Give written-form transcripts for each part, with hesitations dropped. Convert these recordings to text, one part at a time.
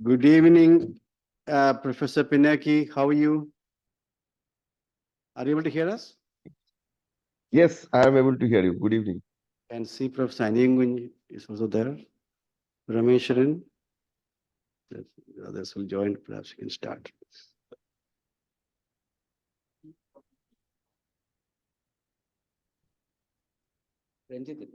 Good evening, Professor Pinaki. How are you? Are you able to hear us? Yes, I am able to hear you. Good evening. And see Professor Anyangun is also there. Rameshwaran. The others will join. Perhaps we can start. Ranjit.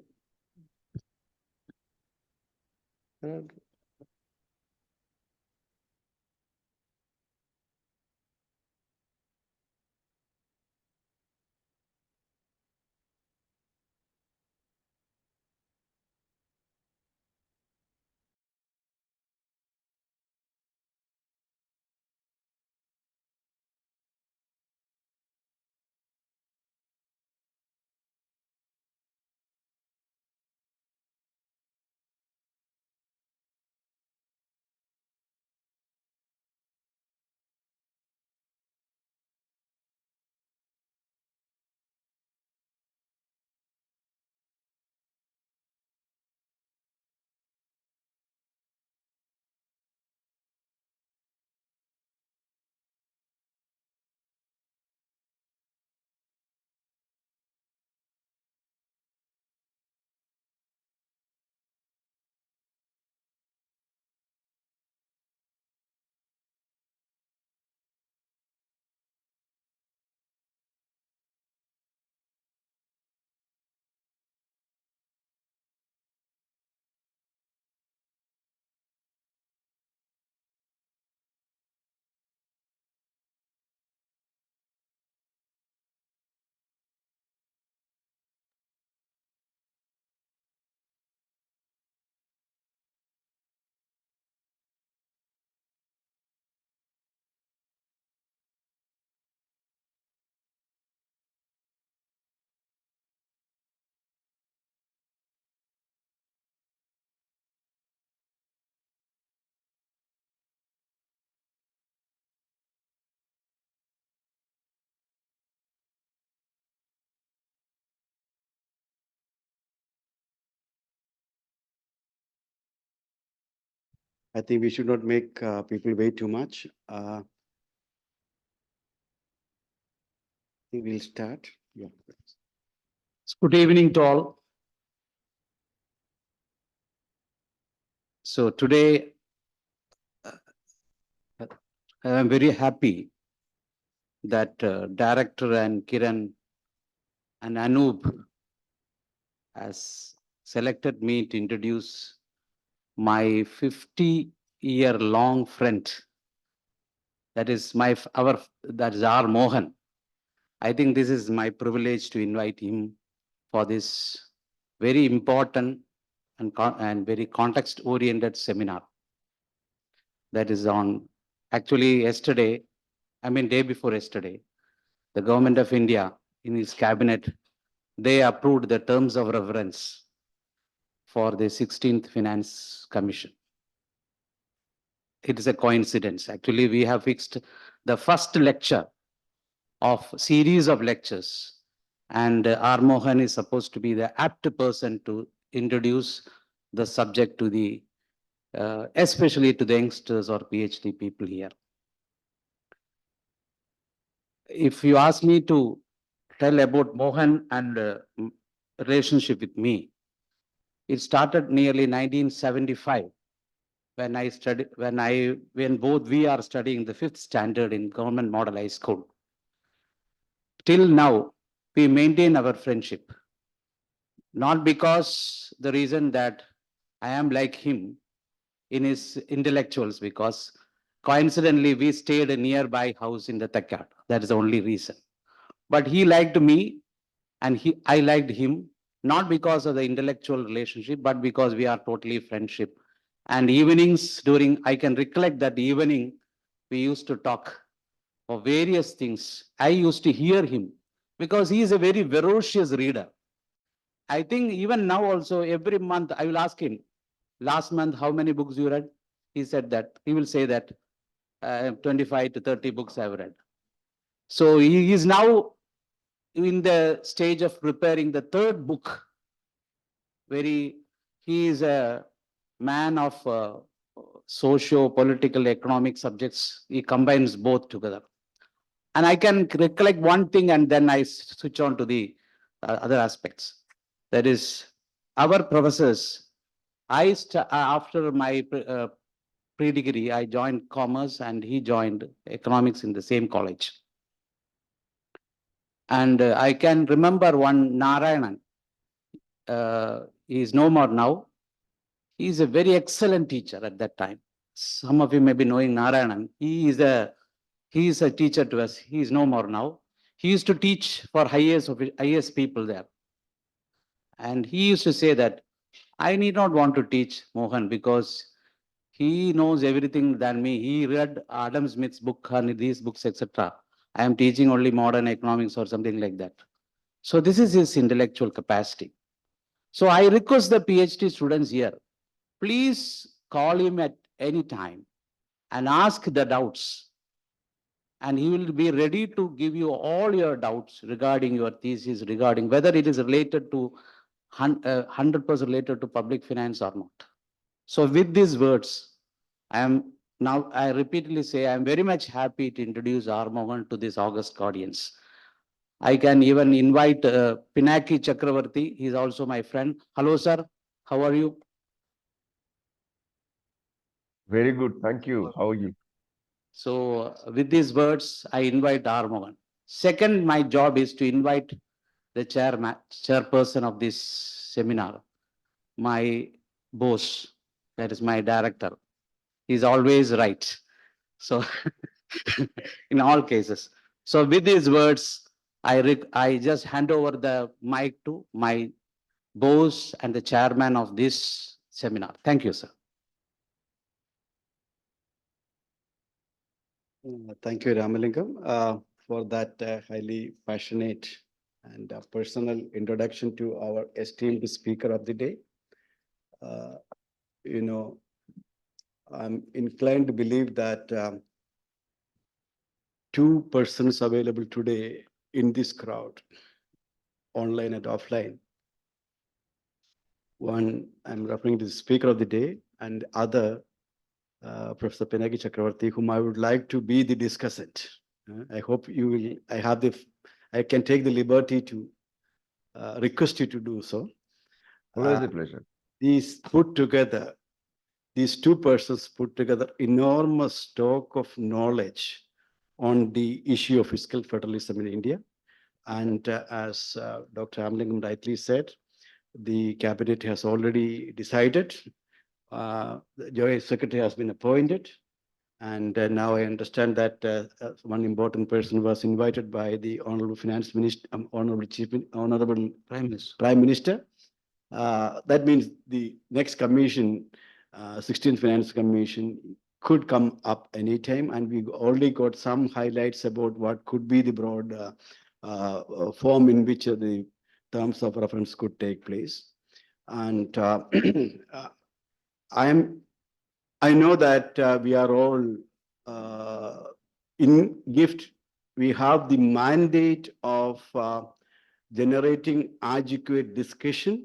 I think we should not make people wait too much. I think we'll start. Yeah. Good evening to all. So today, I am very happy that Director and Kiran and Anoop has selected me to introduce my 50-year-long friend. That is that is R. Mohan. I think this is my privilege to invite him for this very important and very context-oriented seminar. That is on actually yesterday, day before yesterday, the government of India in its cabinet, they approved the terms of reference for the 16th Finance Commission. It is a coincidence. Actually, we have fixed the first lecture of series of lectures, and R. Mohan is supposed to be the apt person to introduce the subject to the, especially to the youngsters or PhD people here. If you ask me to tell about Mohan and relationship with me, it started nearly 1975 when both we are studying the 5th standard in government model high school. Till now, we maintain our friendship. Not because the reason that I am like him in his intellectuals, because coincidentally we stayed a nearby house in the Takkad. That is the only reason. But he liked me and I liked him, not because of the intellectual relationship, but because we are totally friendship. And evenings I can recollect that evening, we used to talk for various things. I used to hear him because he is a very ferocious reader. I think even now also, every month I will ask him, last month, how many books you read? He will say that 25 to 30 books I've read. So he is now in the stage of preparing the third book. He is a man of socio-political, economic subjects. He combines both together. And I can recollect one thing and then I switch on to the other aspects. That is, our professors, after my pre-degree, I joined commerce and he joined economics in the same college. And I can remember one Narayanan. He is no more now. He is a very excellent teacher at that time. Some of you may be knowing Narayanan. He is a teacher to us. He is no more now. He used to teach for IAS people there. And he used to say that I need not want to teach Mohan because he knows everything than me. He read Adam Smith's book and these books, etc. I am teaching only modern economics or something like that. So this is his intellectual capacity. So I request the PhD students here, please call him at any time and ask the doubts. And he will be ready to give you all your doubts regarding your thesis, regarding whether it is related to 100% related to public finance or not. So with these words, I repeatedly say, I am very much happy to introduce R. Mohan to this august audience. I can even invite Pinaki Chakravarti. He is also my friend. Hello, sir. How are you? Very good. Thank you. How are you? So with these words, I invite R. Mohan. Second, my job is to invite the chairperson of this seminar, my boss, that is my director. He's always right. So in all cases. So with these words, I just hand over the mic to my boss and the chairman of this seminar. Thank you, sir. Thank you, Ramalingam, for that highly passionate and personal introduction to our esteemed speaker of the day. Uh, you know, I'm inclined to believe that two persons available today in this crowd, online and offline. One, I'm referring to the speaker of the day, and other, Professor Pinaki Chakravarti, whom I would like to be the discussant. I hope you will, I can take the liberty to request you to do so. Always a pleasure. These two persons put together enormous stock of knowledge on the issue of fiscal federalism in India. And as Dr. Amlingam rightly said, the cabinet has already decided. The Joint Secretary has been appointed. And now I understand that one important person was invited by the Honorable Finance Minister, Honorable Prime Minister. That means the next commission, 16th Finance Commission, could come up anytime, and we already got some highlights about what could be the broad form in which the terms of reference could take place. And I know that we are all in gift. We have the mandate of generating adequate discussion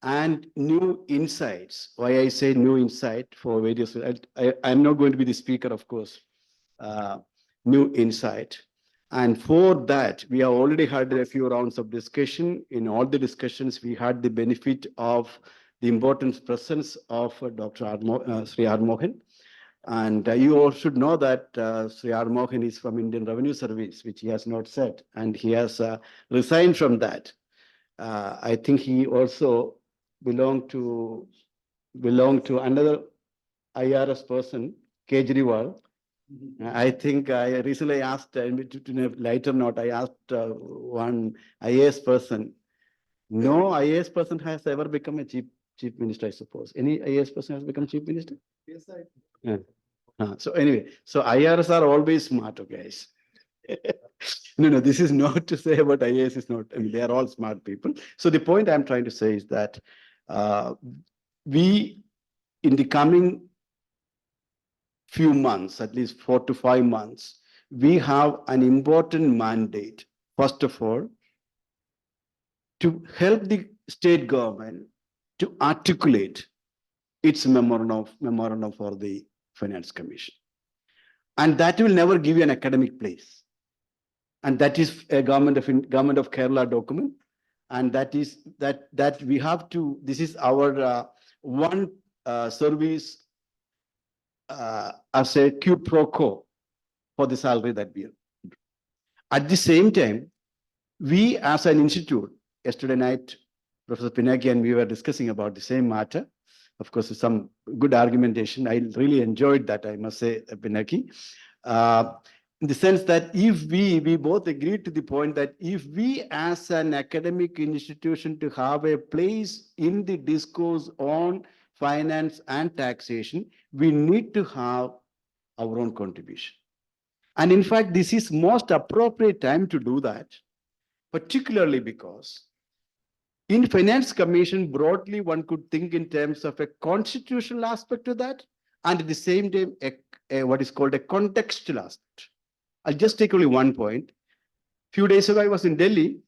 and new insights. Why I say new insight for various, I'm not going to be the speaker, of course, new insight. And for that, we have already had a few rounds of discussion. In all the discussions, we had the benefit of the important presence of Dr. Sri R. Mohan. And you all should know that Sri R. Mohan is from Indian Revenue Service, which he has not said, and he has resigned from that. I think he also belonged to another IRS person, Kejriwal. I think I recently asked, in a lighter note, I asked one IAS person. No IAS person has ever become a chief minister, I suppose. Any IAS person has become chief minister? Yes, I. Yeah. So anyway, so IRS are always smart, guys. No, this is not to say about IAS is not. I mean, they are all smart people. So the point I'm trying to say is that we, in the coming few months, at least 4 to 5 months, we have an important mandate. First of all, to help the state government to articulate its memorandum for the Finance Commission. And that will never give you an academic place. And that is a government of Kerala document. And that is that we have to, this is our one service as a quid pro quo for the salary that we have. At the same time, we as an institute, yesterday night, Professor Pinaki and we were discussing about the same matter. Of course, some good argumentation. I really enjoyed that, I must say, Pinaki. In the sense that if we both agreed to the point that if we as an academic institution to have a place in the discourse on finance and taxation, we need to have our own contribution. And in fact, this is most appropriate time to do that, particularly because in Finance Commission, broadly, one could think in terms of a constitutional aspect to that, and at the same time, what is called a contextual aspect. I'll just take only one point. Few days ago, I was in Delhi,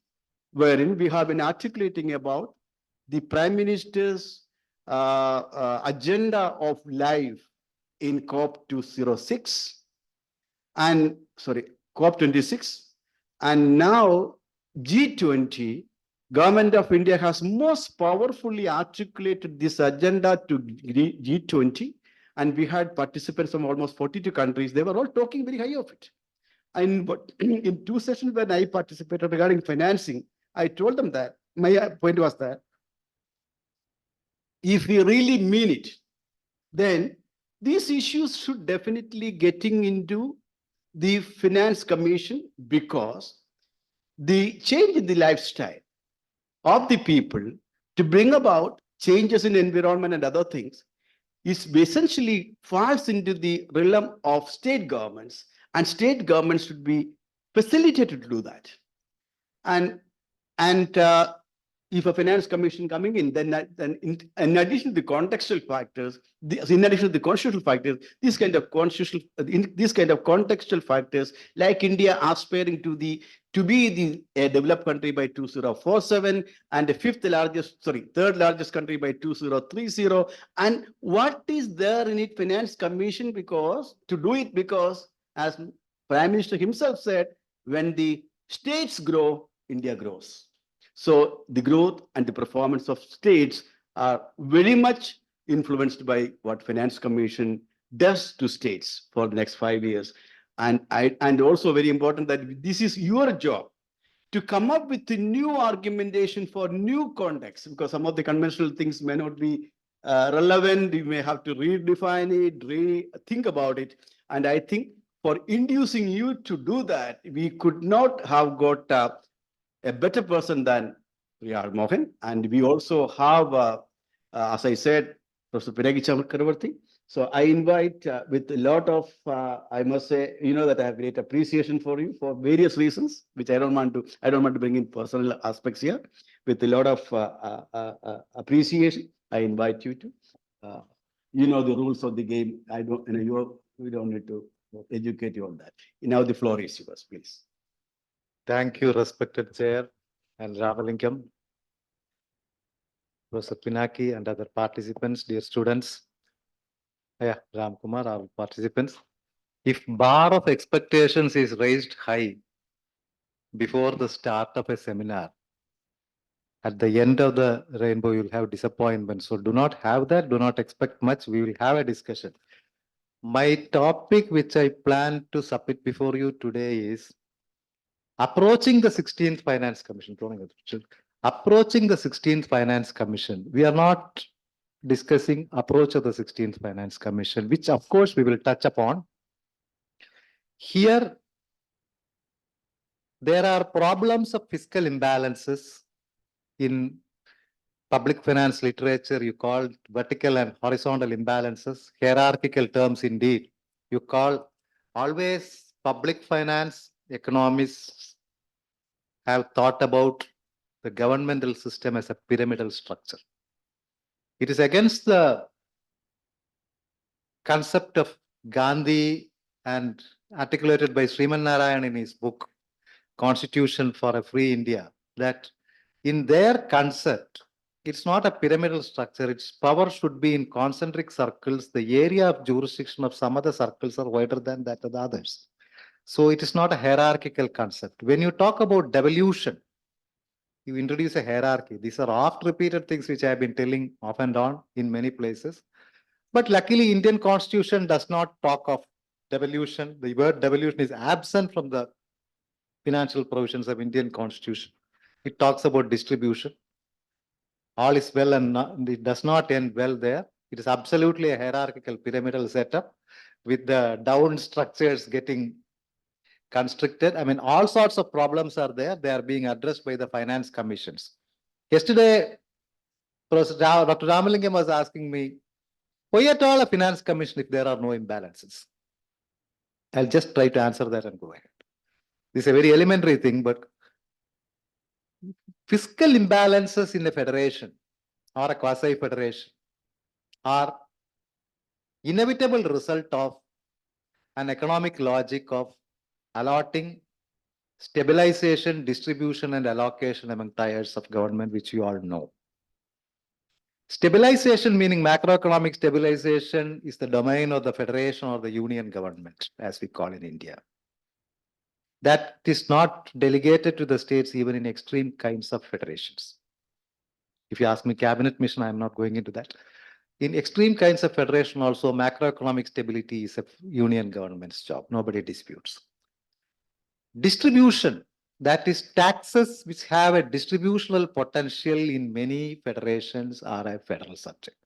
wherein we have been articulating about the Prime Minister's agenda of life in COP 206 and COP 26, and now G20. Government of India has most powerfully articulated this agenda to G20, and we had participants from almost 42 countries. They were all talking very high of it. And in two sessions when I participated regarding financing, I told them that my point was that if we really mean it, then these issues should definitely getting into the Finance Commission, because the change in the lifestyle of the people to bring about changes in environment and other things is essentially falls into the realm of state governments, and state governments should be facilitated to do that. And if a Finance Commission coming in, then in addition to the contextual factors, in addition to the constitutional factors, these kind of contextual factors, like India aspiring to be a developed country by 2047 and the third largest country by 2030, and what is there in it Finance Commission, because to do it, because as Prime Minister himself said, when the states grow, India grows. So the growth and the performance of states are very much influenced by what Finance Commission does to states for the next 5 years. And also very important that this is your job to come up with a new argumentation for new context, because some of the conventional things may not be relevant. You may have to redefine it, rethink about it. And I think for inducing you to do that, we could not have got a better person than Riyad Mohan. And we also have, as I said, Professor Pinaki Chakravarti. So I invite with a lot of, I must say, you know that I have great appreciation for you for various reasons, which I don't want to bring in personal aspects here. With a lot of appreciation, I invite you to, you know the rules of the game. We don't need to educate you on that. Now the floor is yours, please. Thank you, respected Chair and Ramalingam, Professor Pinaki and other participants, dear students. Yeah, Ram Kumar, our participants. If bar of expectations is raised high before the start of a seminar, at the end of the rainbow, you'll have disappointment. So do not have that, do not expect much. We will have a discussion. My topic, which I plan to submit before you today, is approaching the 16th Finance Commission. Approaching the 16th Finance Commission. We are not discussing approach of the 16th Finance Commission, which of course we will touch upon. Here, there are problems of fiscal imbalances in public finance literature. You call vertical and horizontal imbalances, hierarchical terms indeed. You call always public finance economists have thought about the governmental system as a pyramidal structure. It is against the concept of Gandhi and articulated by Sriman Narayan in his book, Constitution for a Free India, that in their concept, it's not a pyramidal structure. Its power should be in concentric circles. The area of jurisdiction of some other circles are wider than that of the others. So it is not a hierarchical concept. When you talk about devolution, you introduce a hierarchy. These are oft repeated things which I have been telling off and on in many places. But luckily, Indian constitution does not talk of devolution. The word devolution is absent from the financial provisions of Indian constitution. It talks about distribution. All is well and it does not end well there. It is absolutely a hierarchical pyramidal setup with the down structures getting constricted. I mean, all sorts of problems are there. They are being addressed by the finance commissions. Yesterday, Professor Dr. Ramalingam was asking me, why at all a finance commission if there are no imbalances? I'll just try to answer that and go ahead. This is a very elementary thing, but fiscal imbalances in a federation or a quasi-federation are inevitable result of an economic logic of allotting stabilization, distribution, and allocation among tiers of government, which you all know. Stabilization, meaning macroeconomic stabilization, is the domain of the federation or the union government, as we call in India. That is not delegated to the states even in extreme kinds of federations. If you ask me cabinet mission, I'm not going into that. In extreme kinds of federation also, macroeconomic stability is a union government's job. Nobody disputes. Distribution, that is taxes which have a distributional potential in many federations are a federal subject.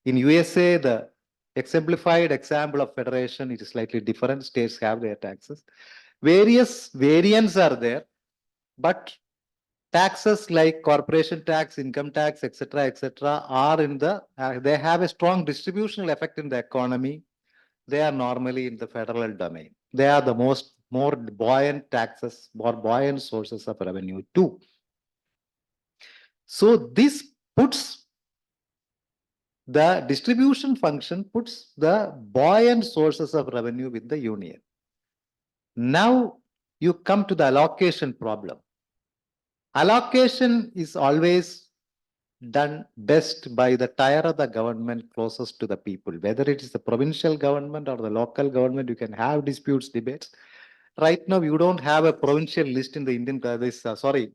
In USA, the exemplified example of federation, it is slightly different. States have their taxes. Various variants are there, but taxes like corporation tax, income tax, etc., are in the, they have a strong distributional effect in the economy. They are normally in the federal domain. They are the more buoyant taxes, more buoyant sources of revenue too. So this puts the distribution function, puts the buoyant sources of revenue with the union. Now you come to the allocation problem. Allocation is always done best by the tier of the government closest to the people. Whether it is the provincial government or the local government, you can have disputes, debates. Right now, you don't have a provincial list in the Indian, Panchayat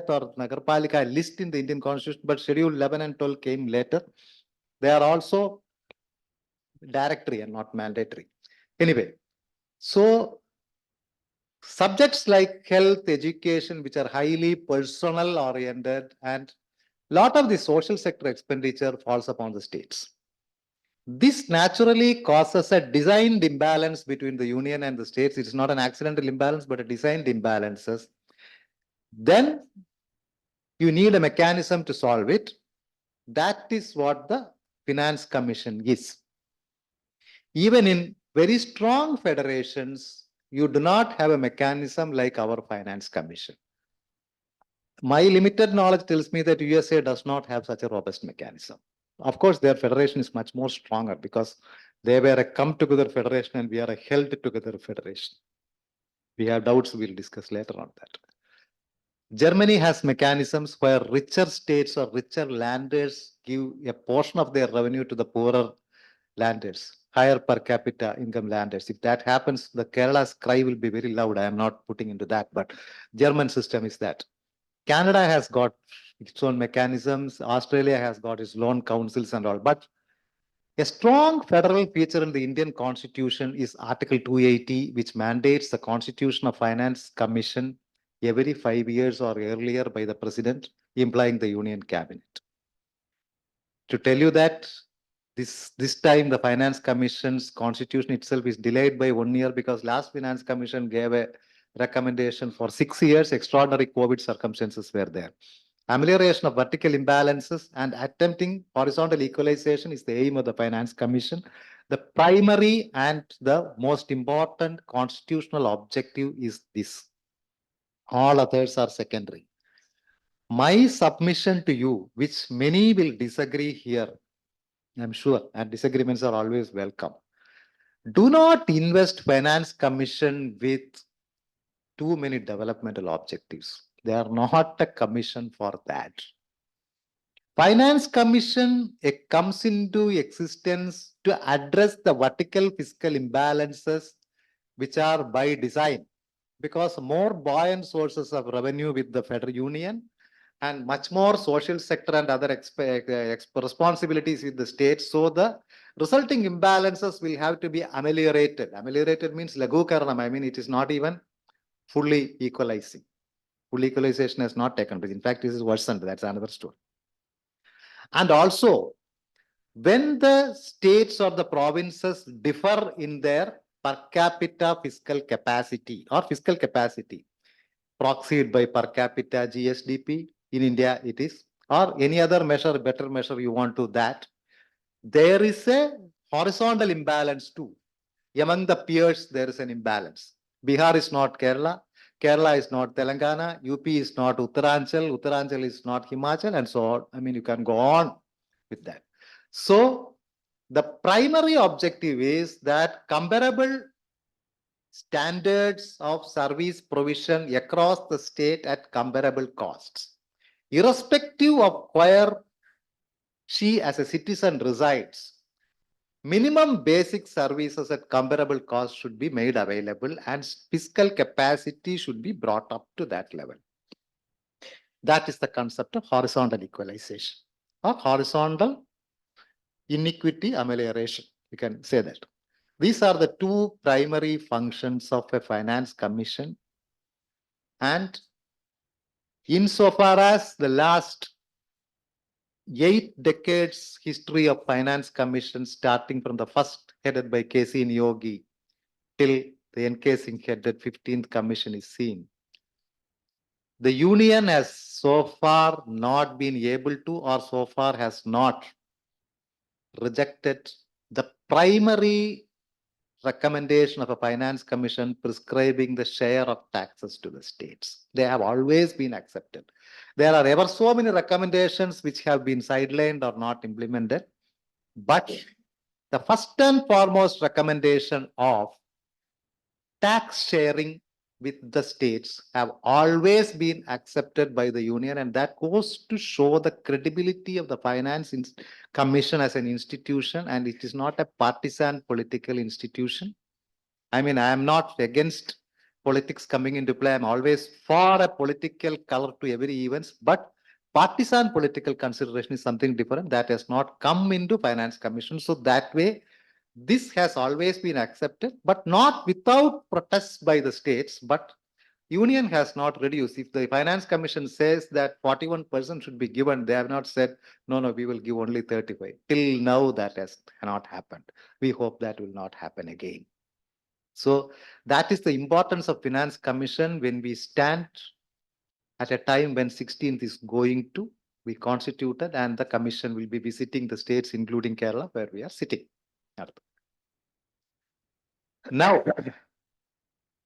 or Nagarpalika list in the Indian constitution, but Schedule 11 and 12 came later. They are also directory and not mandatory. Anyway, so subjects like health, education, which are highly personal oriented, and lot of the social sector expenditure falls upon the states. This naturally causes a designed imbalance between the union and the states. It is not an accidental imbalance, but a designed imbalances. Then you need a mechanism to solve it. That is what the Finance Commission is. Even in very strong federations, you do not have a mechanism like our Finance Commission. My limited knowledge tells me that USA does not have such a robust mechanism. Of course, their federation is much more stronger because they were a come-together federation and we are a held-together federation. We have doubts, we'll discuss later on that. Germany has mechanisms where richer states or richer landers give a portion of their revenue to the poorer landers, higher per capita income landers. If that happens, the Kerala's cry will be very loud. I am not putting into that, but German system is that. Canada has got its own mechanisms. Australia has got its own councils and all. But a strong federal feature in the Indian Constitution is Article 280, which mandates the Constitution of Finance Commission every 5 years or earlier by the President, implying the Union Cabinet. To tell you that this time the Finance Commission's Constitution itself is delayed by 1 year because last Finance Commission gave a recommendation for 6 years. Extraordinary COVID circumstances were there. Amelioration of vertical imbalances and attempting horizontal equalization is the aim of the Finance Commission. The primary and the most important constitutional objective is this. All others are secondary. My submission to you, which many will disagree here, I'm sure, and disagreements are always welcome. Do not invest Finance Commission with too many developmental objectives. They are not a commission for that. Finance Commission comes into existence to address the vertical fiscal imbalances which are by design, because more buoyant sources of revenue with the federal union and much more social sector and other responsibilities with the state. So the resulting imbalances will have to be ameliorated. Ameliorated means lagu karanam. I mean, it is not even fully equalizing. Full equalization has not taken place. In fact, this is worsened. That's another story. And also, when the states or the provinces differ in their per capita fiscal capacity or fiscal capacity, proxied by per capita GSDP, in India it is, or any other measure, better measure you want to that, there is a horizontal imbalance too. Among the peers, there is an imbalance. Bihar is not Kerala, Kerala is not Telangana, UP is not Uttaranchal, Uttaranchal is not Himachal, and so on. I mean, you can go on with that. So, the primary objective is that comparable standards of service provision across the state at comparable costs, irrespective of where she as a citizen resides. Minimum basic services at comparable cost should be made available and fiscal capacity should be brought up to that level. That is the concept of horizontal equalization or horizontal inequity amelioration. You can say that. These are the two primary functions of a finance commission. And insofar as the last 8 decades history of finance commission, starting from the first headed by K.C. Yogi till the N.K. Singh headed 15th commission is seen, the union has so far not been able to, or so far has not rejected the primary recommendation of a finance commission prescribing the share of taxes to the states. They have always been accepted. There are ever so many recommendations which have been sidelined or not implemented. But the first and foremost recommendation of tax sharing with the states have always been accepted by the union, and that goes to show the credibility of the finance commission as an institution, and it is not a partisan political institution. I mean, I am not against politics coming into play. I'm always for a political color to every events, but partisan political consideration is something different that has not come into finance commission. So that way, this has always been accepted, but not without protests by the states, but union has not reduced. If the finance commission says that 41% should be given, they have not said, no, we will give only 35. Till now, that has not happened. We hope that will not happen again. So that is the importance of finance commission when we stand at a time when 16th is going to be constituted and the commission will be visiting the states, including Kerala, where we are sitting. Now,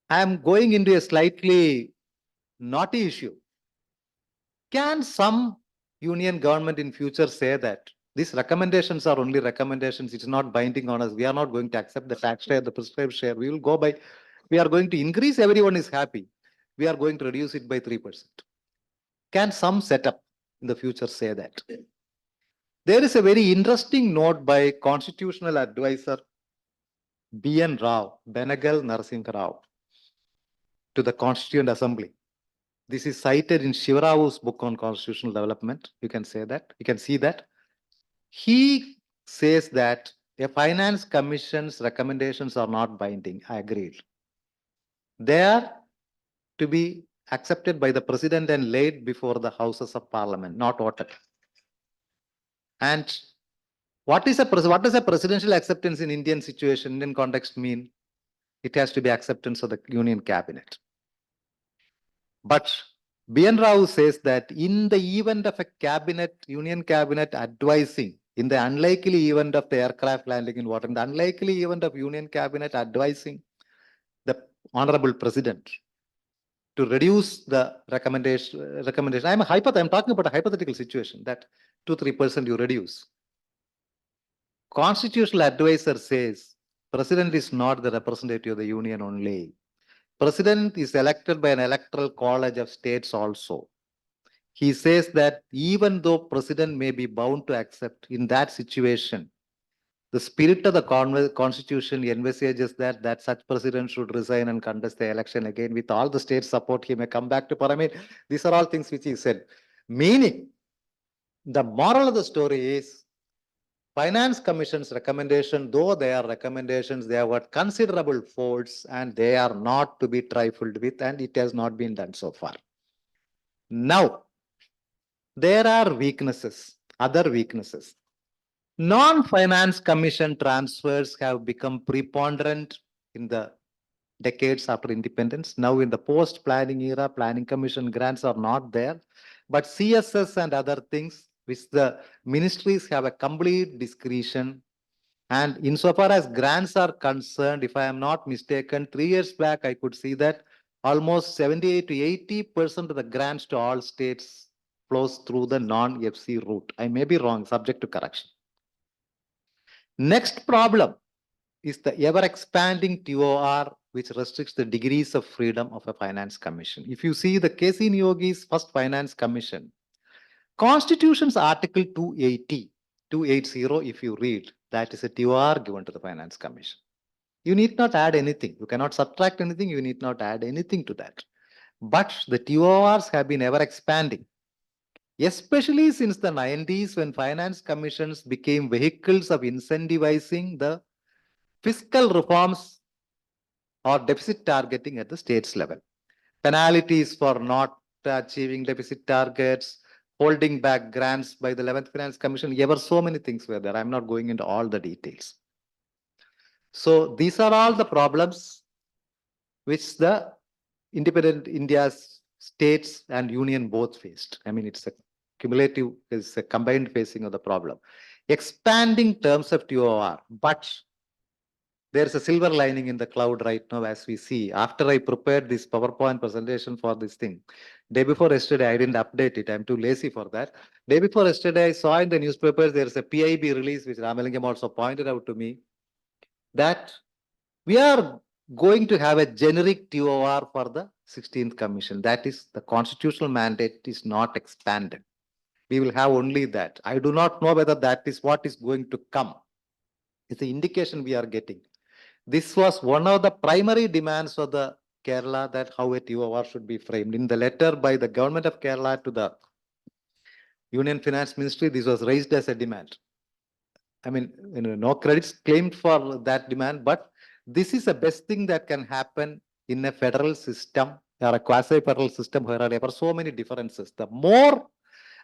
I am going into a slightly knotty issue. Can some union government in future say that these recommendations are only recommendations, it's not binding on us, we are not going to accept the tax share, the prescribed share, we will go by, we are going to increase, everyone is happy, we are going to reduce it by 3%. Can some setup in the future say that? There is a very interesting note by constitutional advisor B.N. Rao, Benegal Narasimha Rao, to the Constituent Assembly. This is cited in Shivarau's book on constitutional development. You can say that. You can see that. He says that a finance commission's recommendations are not binding. I agree. They are to be accepted by the president and laid before the houses of parliament, not voted. And what does a presidential acceptance in Indian situation, Indian context mean? It has to be acceptance of the union cabinet. But B.N. Rao says that in the event of a cabinet, union cabinet advising, in the unlikely event of the aircraft landing in water, in the unlikely event of union cabinet advising the honorable president to reduce the recommendation. I'm talking about a hypothetical situation that 2-3% you reduce. Constitutional advisor says president is not the representative of the union only. President is elected by an electoral college of states also. he says that even though president may be bound to accept in that situation, the spirit of the constitution envisages that such president should resign and contest the election again with all the state support. He may come back to power. I mean, these are all things which he said. Meaning, the moral of the story is Finance Commission's recommendation, though they are recommendations, they have got considerable faults and they are not to be trifled with, and it has not been done so far. Now, there are weaknesses, other weaknesses. Non-finance commission transfers have become preponderant in the decades after independence. Now in the post-planning era, planning commission grants are not there, but CSS and other things which the ministries have a complete discretion. And insofar as grants are concerned, if I am not mistaken, 3 years back, I could see that almost 78 to 80% of the grants to all states flows through the non-FC route. I may be wrong, subject to correction. Next problem is the ever-expanding TOR, which restricts the degrees of freedom of a finance commission. If you see the K.C. Yogi's first finance commission, Constitution's Article 280, if you read, that is a TOR given to the finance commission. You need not add anything. You cannot subtract anything. You need not add anything to that. But the TORs have been ever expanding, especially since the 90s when finance commissions became vehicles of incentivizing the fiscal reforms or deficit targeting at the states level. Penalties for not achieving deficit targets, holding back grants by the 11th Finance Commission, ever so many things were there. I'm not going into all the details. So these are all the problems which the independent India's states and union both faced. I mean, it's a cumulative, it's a combined facing of the problem. Expanding terms of TOR, but there's a silver lining in the cloud right now as we see. After I prepared this PowerPoint presentation for this thing, day before yesterday, I didn't update it. I'm too lazy for that. Day before yesterday, I saw in the newspapers, there's a PIB release, which Ramalingam also pointed out to me, that we are going to have a generic TOR for the 16th Commission. That is, the constitutional mandate is not expanded. We will have only that. I do not know whether that is what is going to come. It's the indication we are getting. This was one of the primary demands of the Kerala, that how a TOR should be framed. In the letter by the government of Kerala to the Union Finance Ministry, this was raised as a demand. I mean, no credits claimed for that demand, but this is the best thing that can happen in a federal system or a quasi-federal system where there are so many differences. The more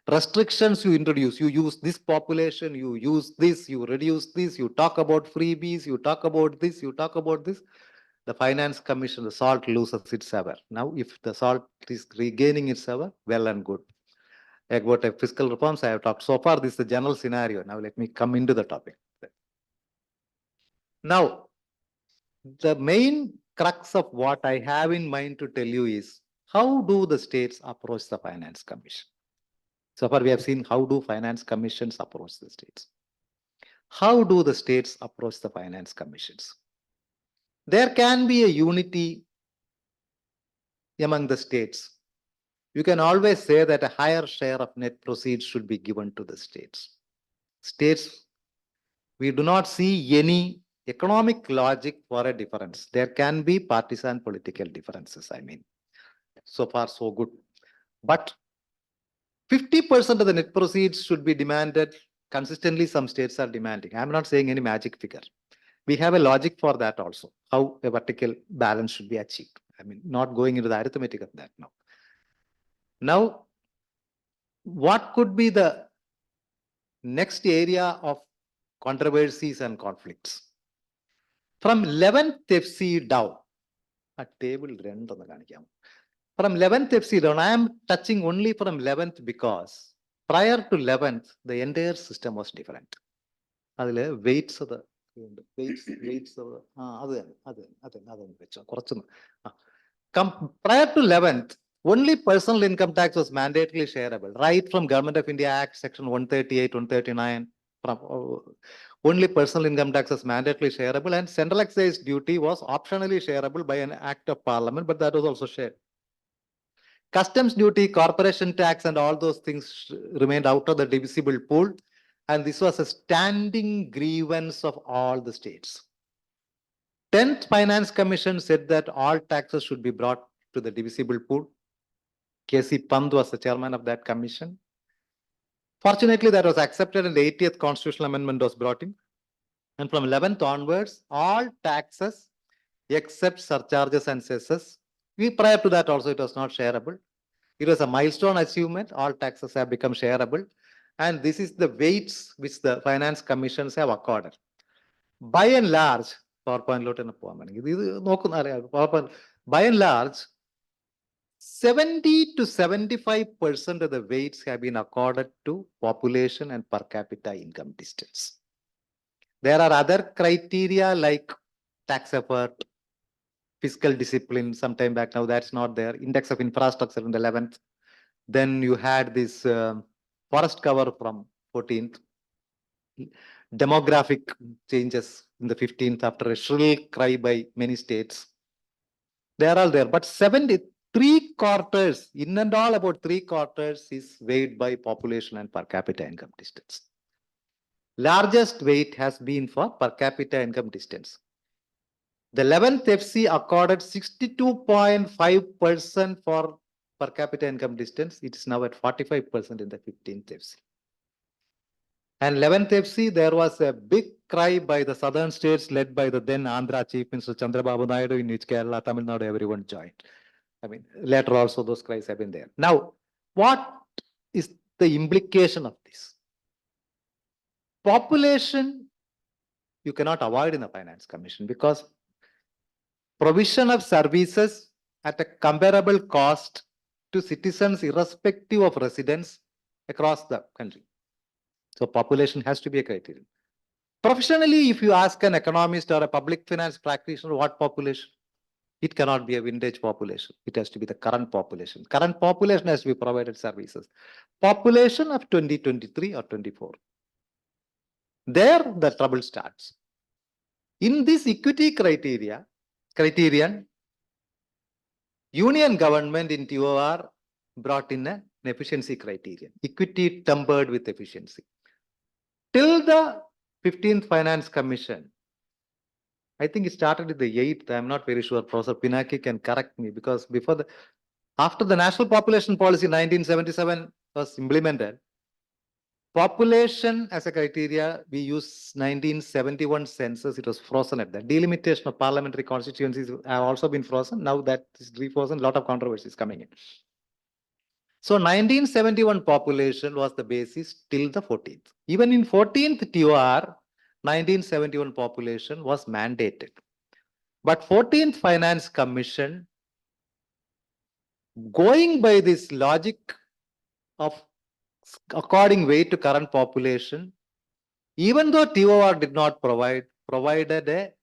restrictions you introduce, you use this population, you use this, you reduce this, you talk about freebies, you talk about this, you talk about this, the finance commission, the salt loses its savor. Now, if the salt is regaining its savor, well and good. About fiscal reforms, I have talked so far. This is the general scenario. Now, let me come into the topic. Now, the main crux of what I have in mind to tell you is, how do the states approach the finance commission? So far, we have seen how do finance commissions approach the states. How do the states approach the finance commissions? There can be a unity among the states. You can always say that a higher share of net proceeds should be given to the states. States, we do not see any economic logic for a difference. There can be partisan political differences, I mean. So far, so good. But 50% of the net proceeds should be demanded consistently. Some states are demanding. I'm not saying any magic figure. We have a logic for that also, how a vertical balance should be achieved. I mean, not going into the arithmetic of that now. Now, what could be the next area of controversies and conflicts? From 11th FC down, a table from 11th FC down, I am touching only from 11th because prior to 11th, the entire system was different. Weights of the weights of prior to 11th, only personal income tax was mandatorily shareable, right from Government of India Act, Section 138, 139. Only personal income tax was mandatorily shareable, and central excise duty was optionally shareable by an act of parliament, but that was also shared. Customs duty, corporation tax, and all those things remained out of the divisible pool. And this was a standing grievance of all the states. 10th Finance Commission said that all taxes should be brought to the divisible pool. K.C. Pant was the chairman of that commission. Fortunately, that was accepted and the 80th constitutional amendment was brought in. And from 11th onwards, all taxes except surcharges and cesses. Prior to that also, it was not shareable. It was a milestone achievement. All taxes have become shareable. And this is the weights which the finance commissions have accorded. By and large, by and large, 70 to 75% of the weights have been accorded to population and per capita income distance. There are other criteria like tax effort, fiscal discipline, some time back now, that's not there. Index of infrastructure in the 11th. Then you had this forest cover from 14th. Demographic changes in the 15th after a shrill cry by many states. They are all there. But 3/4, in and all about 3/4 is weighed by population and per capita income distance. Largest weight has been for per capita income distance. The 11th FC accorded 62.5% for per capita income distance. It is now at 45% in the 15th FC. And 11th FC, there was a big cry by the southern states led by the then Andhra Chief Minister Chandrababu Naidu, in which Kerala, Tamil Nadu, everyone joined. I mean, later also those cries have been there. Now, what is the implication of this? Population, you cannot avoid in the Finance Commission because provision of services at a comparable cost to citizens irrespective of residence across the country. So population has to be a criterion. Professionally, if you ask an economist or a public finance practitioner what population, it cannot be a vintage population. It has to be the current population. Current population has to be provided services. Population of 2023 or 24. There the trouble starts. In this equity criterion, Union government in TOR brought in an efficiency criterion. Equity tempered with efficiency. Till the 15th Finance Commission, I think it started with the 8th. I'm not very sure. Professor Pinaki can correct me because after the National Population Policy 1977 was implemented, population as a criteria, we use 1971 census. It was frozen at that. Delimitation of parliamentary constituencies have also been frozen. Now that is refrozen. A lot of controversies coming in. So 1971 population was the basis till the 14th. Even in 14th TOR, 1971 population was mandated. But 14th Finance Commission, going by this logic of according weight to current population, even though TOR did not provided a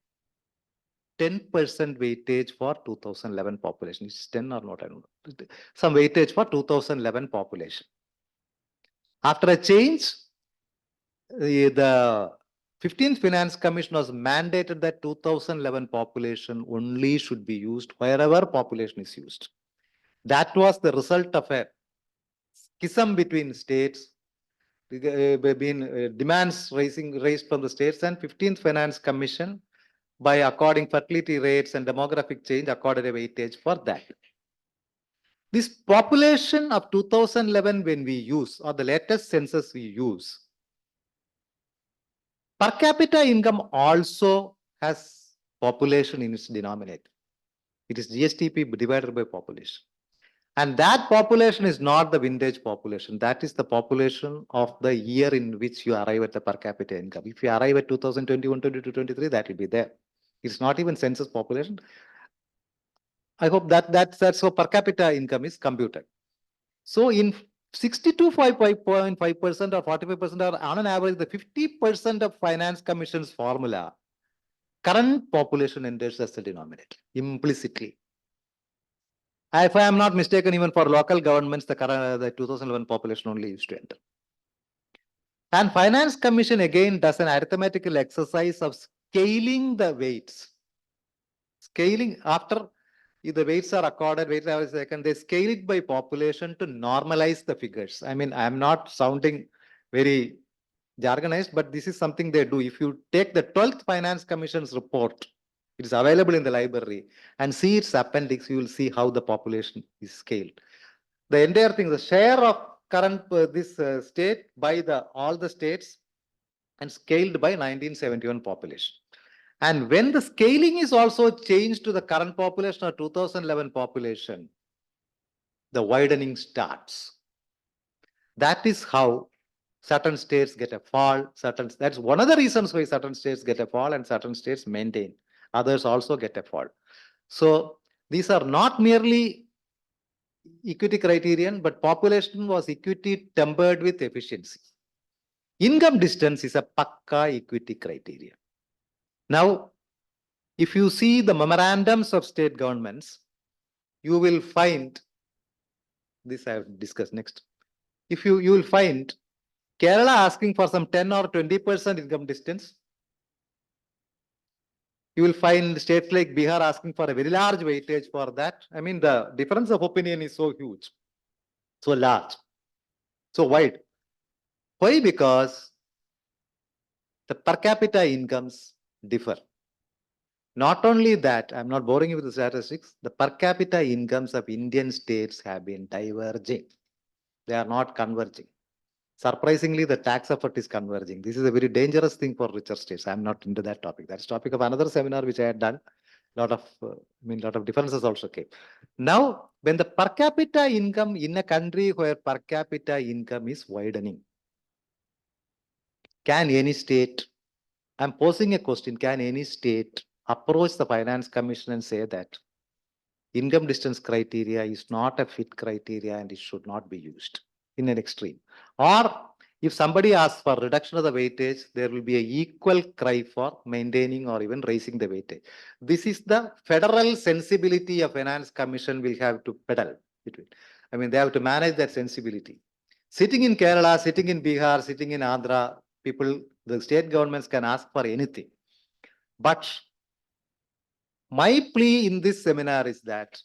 10% weightage for 2011 population. It's 10 or not, I don't know. Some weightage for 2011 population. After a change, the 15th Finance Commission was mandated that 2011 population only should be used wherever population is used. That was the result of a schism between states, demands raised from the states, and 15th Finance Commission, by according fertility rates and demographic change, accorded a weightage for that. This population of 2011 when we use, or the latest census we use, per capita income also has population in its denominator. It is GSTP divided by population. And that population is not the vintage population. That is the population of the year in which you arrive at the per capita income. If you arrive at 2021, 22, 23, that will be there. It's not even census population. I hope that's how per capita income is computed. So in 62.5% or 45% or on an average, the 50% of Finance Commission's formula, current population enters as the denominator implicitly. If I am not mistaken, even for local governments, the 2011 population only used to enter. And Finance Commission again does an arithmetical exercise of scaling the weights. Scaling after if the weights are accorded, weight average second, they scale it by population to normalize the figures. I mean, I'm not sounding very jargonized, but this is something they do. If you take the 12th Finance Commission's report, it is available in the library, and see its appendix, you will see how the population is scaled. The entire thing, the share of current this state by all the states and scaled by 1971 population. And when the scaling is also changed to the current population or 2011 population, the widening starts. That is how certain states get a fall. That's one of the reasons why certain states get a fall and certain states maintain. Others also get a fall. So these are not merely equity criterion, but population was equity tempered with efficiency. Income distance is a pakka equity criterion. Now, if you see the memorandums of state governments, you will find this I have discussed next. If you will find Kerala asking for some 10 or 20% income distance. You will find states like Bihar asking for a very large weightage for that. I mean, the difference of opinion is so huge, so large, so wide. Why? Because the per capita incomes differ. Not only that, I'm not boring you with the statistics, the per capita incomes of Indian states have been diverging. They are not converging. Surprisingly, the tax effort is converging. This is a very dangerous thing for richer states. I'm not into that topic. That's topic of another seminar which I had done. Lot of differences also came. Now, when the per capita income in a country where per capita income is widening, can any state, I'm posing a question, can any state approach the Finance Commission and say that income distance criteria is not a fit criteria and it should not be used in an extreme? Or if somebody asks for reduction of the weightage, there will be an equal cry for maintaining or even raising the weightage. This is the federal sensibility of Finance Commission will have to pedal between. I mean, they have to manage that sensibility. Sitting in Kerala, sitting in Bihar, sitting in Andhra, people, the state governments can ask for anything. But my plea in this seminar is that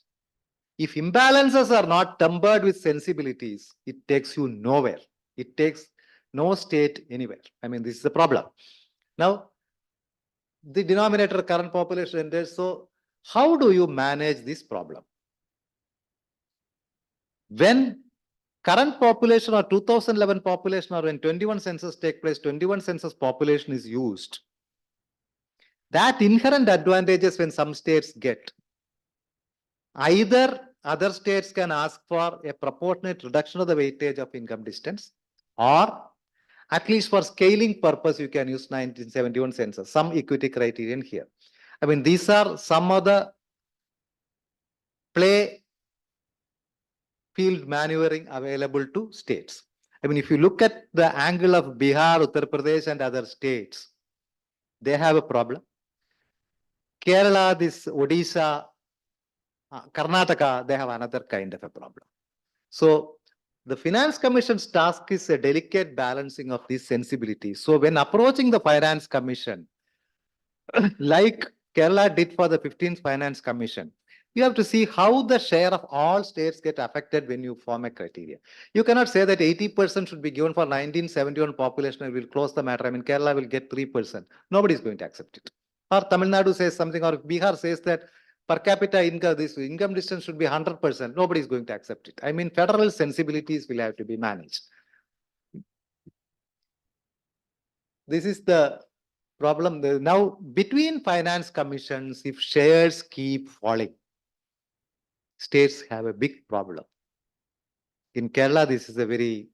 if imbalances are not tempered with sensibilities, it takes you nowhere. It takes no state anywhere. I mean, this is the problem. Now, the denominator current population index. So, how do you manage this problem? When current population or 2011 population or when 21 census take place, 21 census population is used, that inherent advantages when some states get, either other states can ask for a proportionate reduction of the weightage of income distance, or at least for scaling purpose, you can use 1971 census, some equity criterion here. I mean, these are some of the play field maneuvering available to states. I mean, if you look at the angle of Bihar, Uttar Pradesh, and other states, they have a problem. Kerala, this Odisha, Karnataka, they have another kind of a problem. So the Finance Commission's task is a delicate balancing of these sensibilities. So when approaching the Finance Commission, like Kerala did for the 15th Finance Commission, you have to see how the share of all states get affected when you form a criteria. You cannot say that 80% should be given for 1971 population and we'll close the matter. I mean, Kerala will get 3%. Nobody is going to accept it. Or Tamil Nadu says something, or Bihar says that per capita income, this income distance should be 100%. Nobody is going to accept it. I mean, federal sensibilities will have to be managed. This is the problem. Now, between finance commissions, if shares keep falling, states have a big problem. In Kerala, this is a very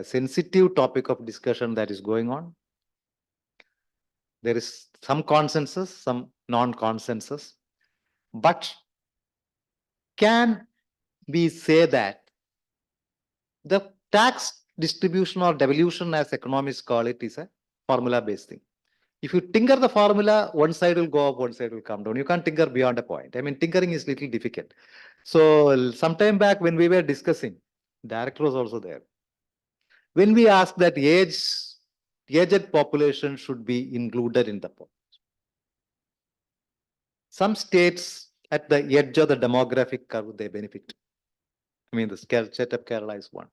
sensitive topic of discussion that is going on. There is some consensus, some non-consensus. But can we say that the tax distribution or devolution, as economists call it, is a formula-based thing? If you tinker the formula, one side will go up, one side will come down. You can't tinker beyond a point. I mean, tinkering is little difficult. So sometime back when we were discussing, director was also there. When we asked that aged population should be included in the population, Some states at the edge of the demographic curve, they benefit. I mean, the state of Kerala is one.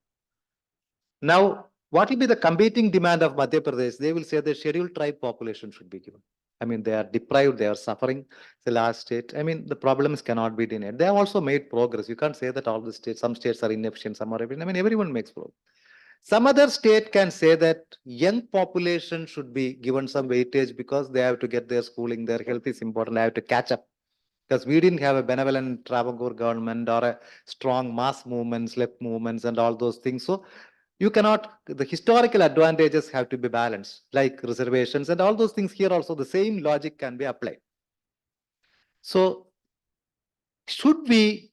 Now, what will be the competing demand of Madhya Pradesh? They will say the scheduled tribe population should be given. I mean, they are deprived, they are suffering. The last state. I mean, the problems cannot be denied. They have also made progress. You can't say that all the states, some states are inefficient, some are efficient. I mean, everyone makes progress. Some other state can say that young population should be given some weightage because they have to get their schooling, their health is important, they have to catch up. Because we didn't have a benevolent Travancore government or a strong mass movements, left movements, and all those things. So you cannot, the historical advantages have to be balanced, like reservations and all those things. Here also, the same logic can be applied. So, should we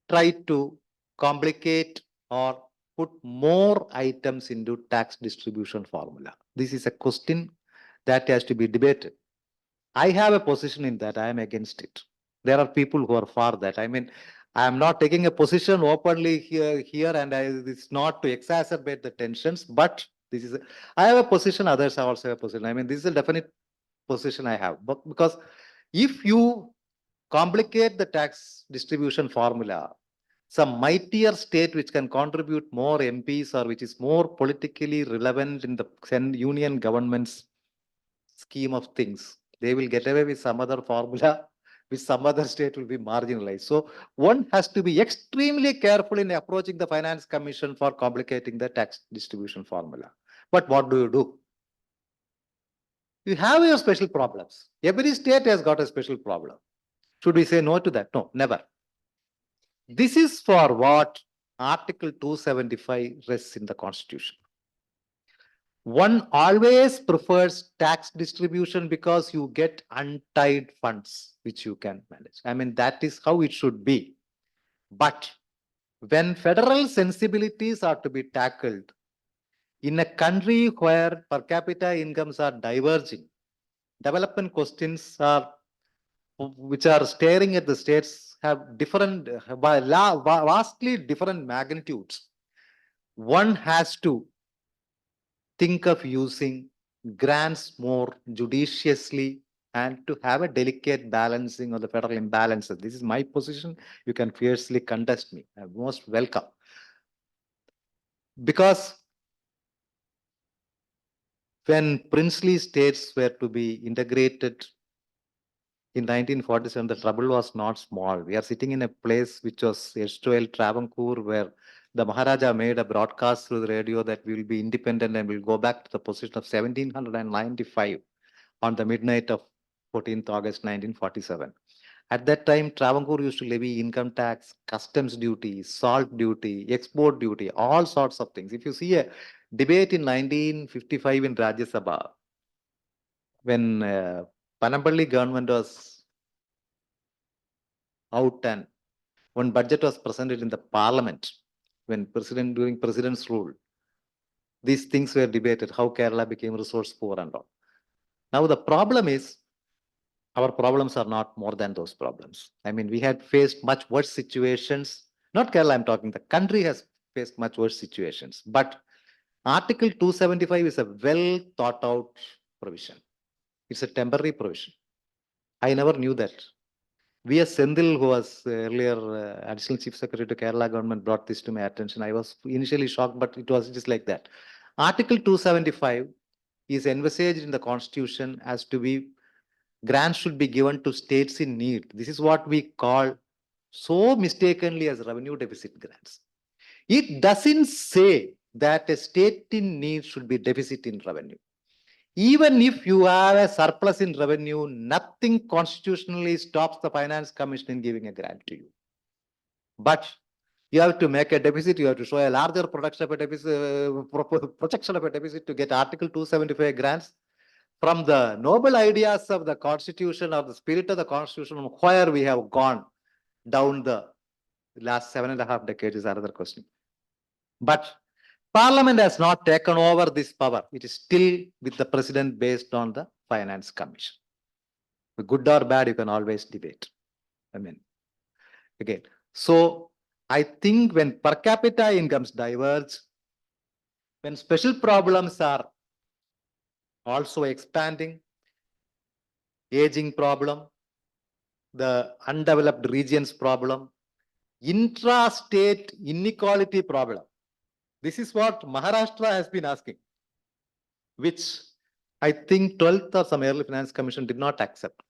try to complicate or put more items into tax distribution formula? This is a question that has to be debated. I have a position in that. I am against it. There are people who are for that. I mean, I am not taking a position openly here, and it's not to exacerbate the tensions, but this is, I have a position, others have also a position. I mean, this is a definite position I have, but because if you complicate the tax distribution formula, some mightier state which can contribute more MPs or which is more politically relevant in the union government's scheme of things, they will get away with some other formula which some other state will be marginalized. So one has to be extremely careful in approaching the Finance Commission for complicating the tax distribution formula. But what do? You have your special problems. Every state has got a special problem. Should we say no to that? No, never. This is for what Article 275 rests in the Constitution. One always prefers tax distribution because you get untied funds which you can manage. I mean, that is how it should be. But when federal sensibilities are to be tackled in a country where per capita incomes are diverging, development questions are which are staring at the states have different, vastly different magnitudes. One has to think of using grants more judiciously and to have a delicate balancing of the federal imbalances. This is my position. You can fiercely contest me. I'm most welcome. Because when princely states were to be integrated in 1947, the trouble was not small. We are sitting in a place which was erstwhile Travancore, where the Maharaja made a broadcast through the radio that we will be independent and we'll go back to the position of 1795 on the midnight of 14th August 1947. At that time, Travancore used to levy income tax, customs duty, salt duty, export duty, all sorts of things. If you see a debate in 1955 in Rajya Sabha, when Panampalli government was out and when budget was presented in the parliament, when during president's rule, these things were debated, how Kerala became resource poor and all. Now the problem is, our problems are not more than those problems. I mean, we had faced much worse situations. Not Kerala, I'm talking, the country has faced much worse situations. But Article 275 is a well thought out provision. It's a temporary provision. I never knew that. V.S. Sendil, who was earlier Additional Chief Secretary to Kerala government, brought this to my attention. I was initially shocked, but it was just like that. Article 275 is envisaged in the Constitution as to be grants should be given to states in need. This is what we call so mistakenly as revenue deficit grants. It doesn't say that a state in need should be deficit in revenue. Even if you have a surplus in revenue, nothing constitutionally stops the Finance Commission in giving a grant to you. But you have to make a deficit, you have to show a larger production of a deficit, projection of a deficit to get Article 275 grants. From the noble ideas of the Constitution or the spirit of the Constitution, where we have gone down the last 7.5 decades is another question. But Parliament has not taken over this power. It is still with the President based on the Finance Commission. Good or bad, you can always debate. I mean, again. So I think when per capita incomes diverge, when special problems are also expanding, aging problem, the undeveloped regions problem, intra-state inequality problem. This is what Maharashtra has been asking, which I think 12th or some early finance commission did not accept.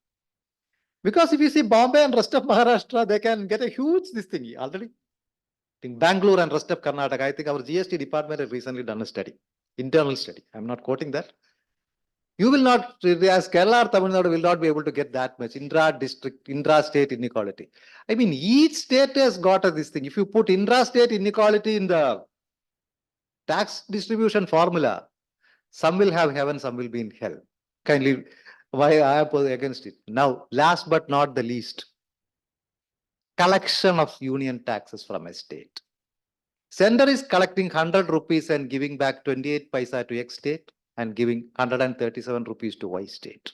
Because if you see Bombay and rest of Maharashtra, they can get a huge this thing already. In Bangalore and rest of Karnataka, I think our GST department has recently done a study, internal study. I'm not quoting that. You will not, as Kerala or Tamil Nadu will not be able to get that much intra-district, intra-state inequality. I mean, each state has got this thing. If you put intra-state inequality in the tax distribution formula, some will have heaven, some will be in hell. Kindly, why I am against it. Now, last but not the least, collection of union taxes from a state. Center is collecting 100 rupees and giving back 28 paisa to X state and giving 137 rupees to Y state.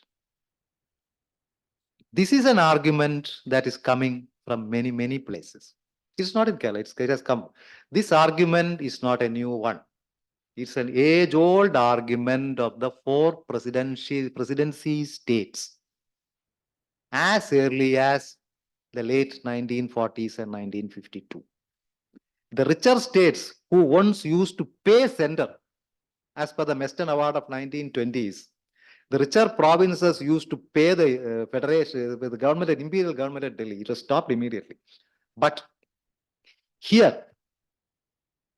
This is an argument that is coming from many, many places. It's not in Kerala, it has come. This argument is not a new one. It's an age-old argument of the four presidency states as early as the late 1940s and 1952. The richer states who once used to pay center as per the Meston Award of 1920s, the richer provinces used to pay the federation, the government, the imperial government at Delhi. It was stopped immediately. But here,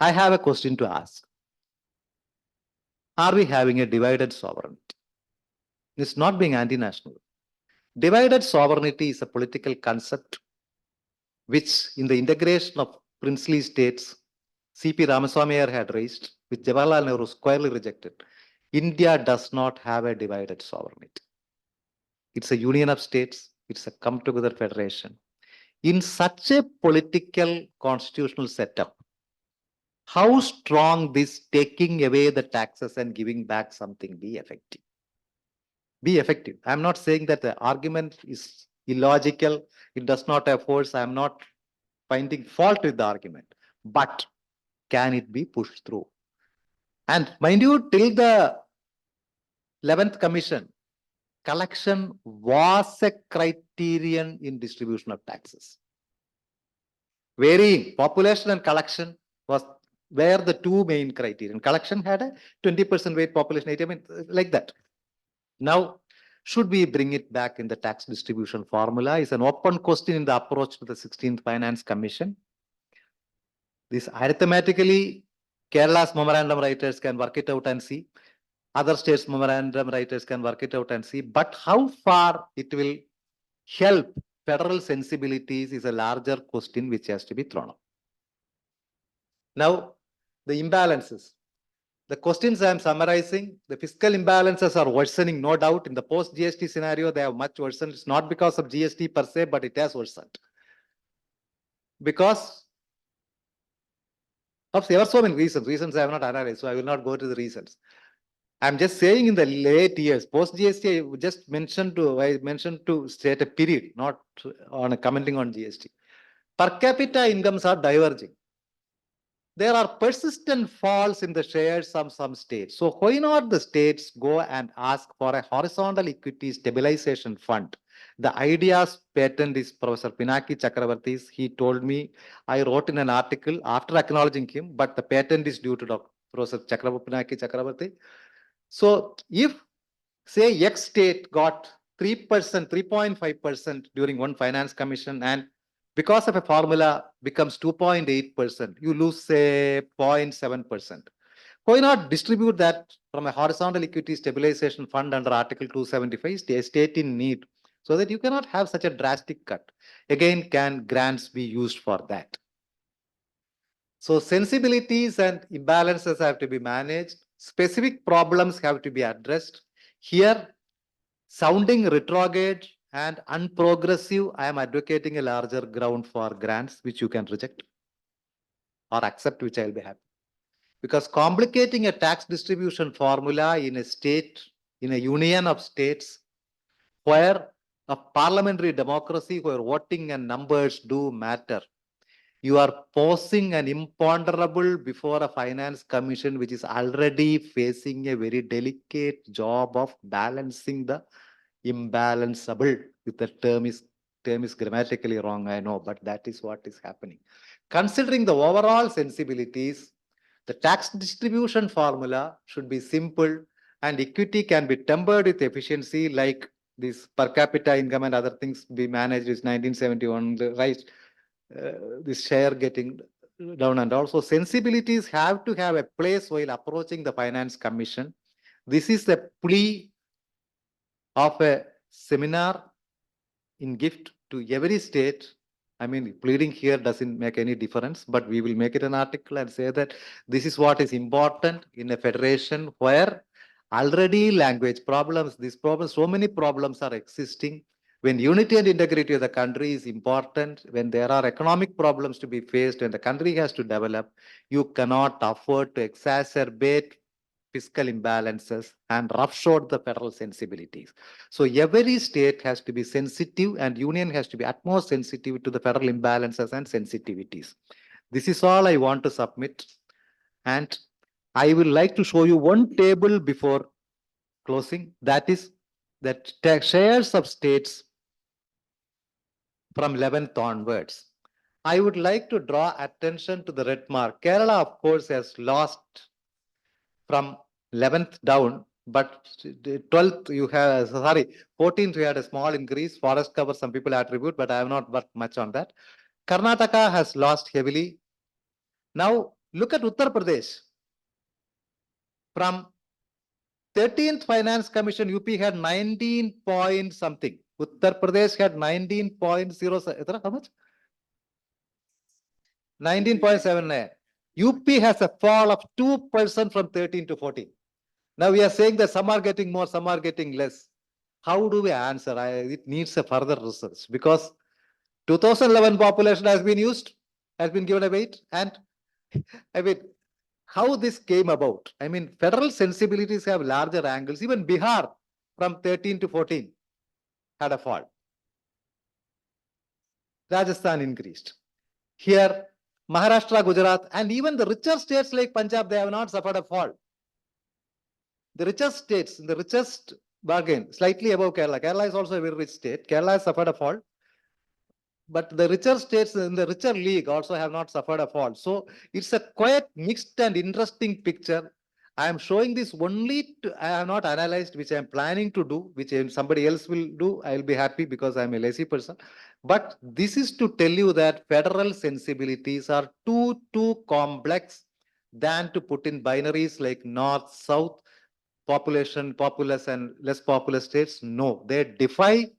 I have a question to ask. Are we having a divided sovereignty? It's not being anti-national. Divided sovereignty is a political concept which in the integration of princely states, C.P. Ramaswamy had raised, which Jawaharlal Nehru squarely rejected. India does not have a divided sovereignty. It's a union of states. It's a come-together federation. In such a political constitutional setup, how strong this taking away the taxes and giving back something be effective? Be effective. I'm not saying that the argument is illogical. It does not have force. I'm not finding fault with the argument. But can it be pushed through? And mind you, till the 11th commission, collection was a criterion in distribution of taxes. Varying population and collection were the two main criterion. Collection had a 20% weight population, 80, I mean, like that. Now, should we bring it back in the tax distribution formula? Is an open question in the approach to the 16th Finance Commission. This arithmetically, Kerala's memorandum writers can work it out and see. Other states' memorandum writers can work it out and see. But how far it will help federal sensibilities is a larger question which has to be thrown up. Now, the imbalances. The questions I am summarizing, the fiscal imbalances are worsening, no doubt. In the post-GST scenario, they have much worsened. It's not because of GST per se, but it has worsened. Because there are so many reasons I have not analyzed, so I will not go to the reasons. I'm just saying in the late years, post-GST, I just mentioned to state a period, not on commenting on GST. Per capita incomes are diverging. There are persistent falls in the shares of some states. So why not the states go and ask for a horizontal equity stabilization fund? The idea's patent is Professor Pinaki Chakravarti's. He told me, I wrote in an article after acknowledging him, but the patent is due to Professor Pinaki Chakravarti. So if, say, X state got 3%, 3.5% during one finance commission, and because of a formula becomes 2.8%, you lose, say, 0.7%. Why not distribute that from a horizontal equity stabilization fund under Article 275, state in need, so that you cannot have such a drastic cut? Again, can grants be used for that? So sensibilities and imbalances have to be managed. Specific problems have to be addressed. Here, sounding retrograde and unprogressive, I am advocating a larger ground for grants, which you can reject or accept, which I will be happy. Because complicating a tax distribution formula in a state, in a union of states, where a parliamentary democracy, where voting and numbers do matter, you are posing an imponderable before a finance commission, which is already facing a very delicate job of balancing the imbalanceable, if the term is term is grammatically wrong, I know, but that is what is happening. Considering the overall sensibilities, the tax distribution formula should be simple and equity can be tempered with efficiency, like this per capita income and other things be managed is 1971, the rise, this share getting down, and also sensibilities have to have a place while approaching the finance commission. This is the plea of a seminar in gift to every state. I mean, pleading here doesn't make any difference, but we will make it an article and say that this is what is important in a federation where already language problems, these problems, so many problems are existing. When unity and integrity of the country is important, when there are economic problems to be faced and the country has to develop, you cannot afford to exacerbate fiscal imbalances and roughshod the federal sensibilities. So every state has to be sensitive and union has to be utmost sensitive to the federal imbalances and sensitivities. This is all I want to submit. And I will like to show you one table before closing. That is that shares of states from 11th onwards. I would like to draw attention to the red mark. Kerala, of course, has lost from 11th down, but 12th you have, sorry, 14th you had a small increase. Forest cover, some people attribute, but I have not worked much on that. Karnataka has lost heavily. Now look at Uttar Pradesh. From 13th Finance Commission, UP had 19 point something. Uttar Pradesh had 19.0. How much? 19.79. UP has a fall of 2% from 13 to 14. Now we are saying that some are getting more, some are getting less. How do we answer? It needs a further research because 2011 population has been used, has been given a weight. And I mean, how this came about? I mean, federal sensibilities have larger angles. Even Bihar from 13 to 14 had a fall. Rajasthan increased. Here, Maharashtra, Gujarat, and even the richer states like Punjab, they have not suffered a fall. The richest states, the richest bargain, slightly above Kerala. Kerala is also a very rich state. Kerala has suffered a fall. But the richer states in the richer league also have not suffered a fall. So it's a quite mixed and interesting picture. I am showing this only to, I have not analyzed, which I am planning to do, which somebody else will do. I will be happy because I am a lazy person. But this is to tell you that federal sensibilities are too complex than to put in binaries like north, south, population, populous and less populous states. No, they defy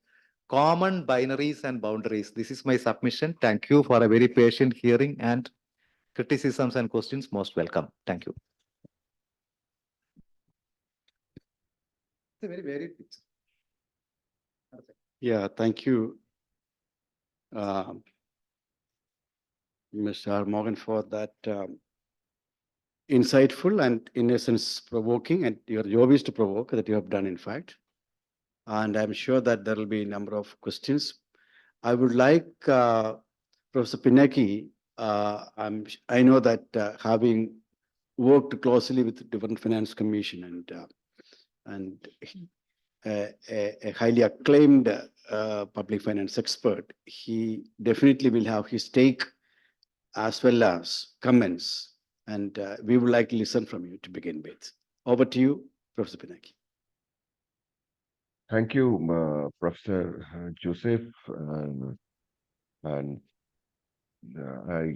common binaries and boundaries. This is my submission. Thank you for a very patient hearing, and criticisms and questions most welcome. Thank you. It's a very varied picture. Yeah, thank you, Mr. Morgan, for that insightful and in essence provoking, and your job is to provoke, that you have done in fact. And I'm sure that there will be a number of questions. I would like Professor Pinaki, I know that having worked closely with different finance commission and a highly acclaimed public finance expert, he definitely will have his take as well as comments. And we would like to listen from you to begin with. Over to you, Professor Pinaki. Thank you, Professor Joseph. And I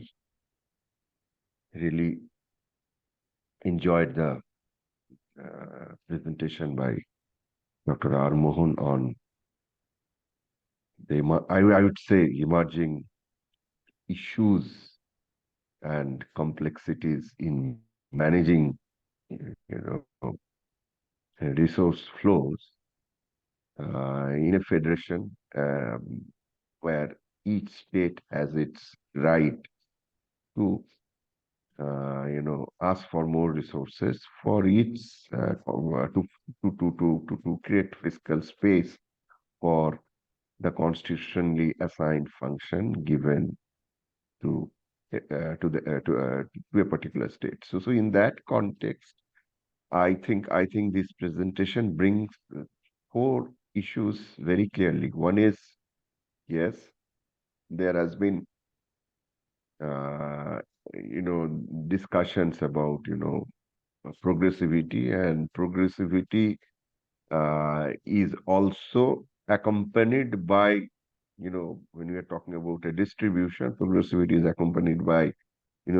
really enjoyed the presentation by Dr. R. Mohan on the, I would say, emerging issues and complexities in managing, resource flows in a federation where each state has its right to, ask for more resources for its to create fiscal space for the constitutionally assigned function given to a particular state. So in that context, I think this presentation brings four issues very clearly. One is yes, there has been, uh, discussions about, progressivity, and progressivity is also accompanied by, when we are talking about a distribution, progressivity is accompanied by,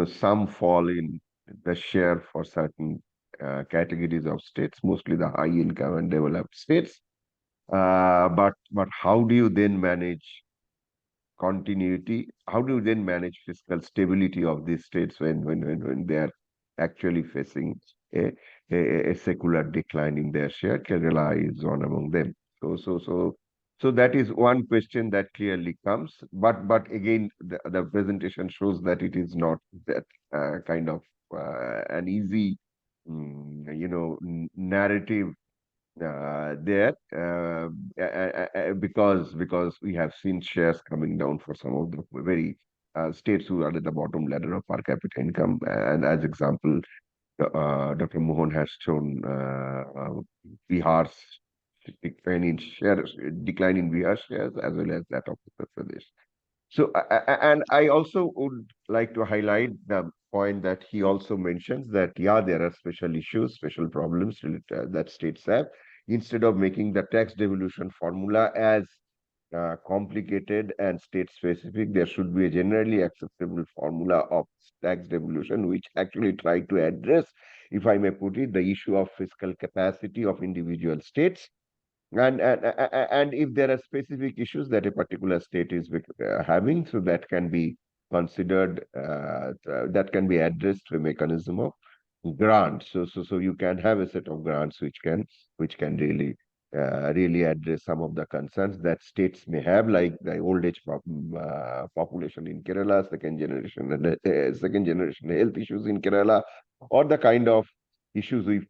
some fall in the share for certain categories of states, mostly the high income and developed states. But how do you then manage continuity? How do you then manage fiscal stability of these states when they are actually facing a, a secular decline in their share? Kerala is one among them. So that is one question that clearly comes. But again, the presentation shows that it is not that kind of an easy, narrative there, because we have seen shares coming down for some of the very states who are at the bottom ladder of per capita income. And as example, Dr. Mohan has shown Bihar's decline in Bihar shares, as well as that of Uttar Pradesh. So, and I also would like to highlight the point that he also mentions that, yeah, there are special issues, special problems that states have. Instead of making the tax devolution formula as complicated and state specific, there should be a generally acceptable formula of tax devolution, which actually try to address, if I may put it, the issue of fiscal capacity of individual states, and if there are specific issues that a particular state is having, so that can be considered, that can be addressed through a mechanism of grants. So you can have a set of grants which can really address some of the concerns that states may have, like the old age population in Kerala, second generation health issues in Kerala, or the kind of issues we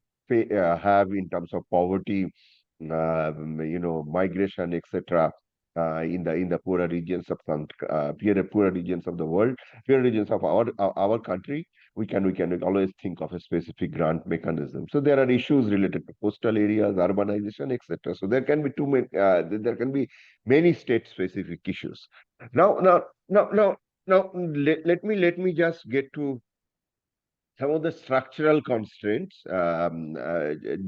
have in terms of poverty, migration, etc. In the poorer regions of poorer regions of the world, poorer regions of our country, we can always think of a specific grant mechanism. So there are issues related to coastal areas, urbanization, etc. So there can be there can be many state-specific issues. Now, let me just get to some of the structural constraints.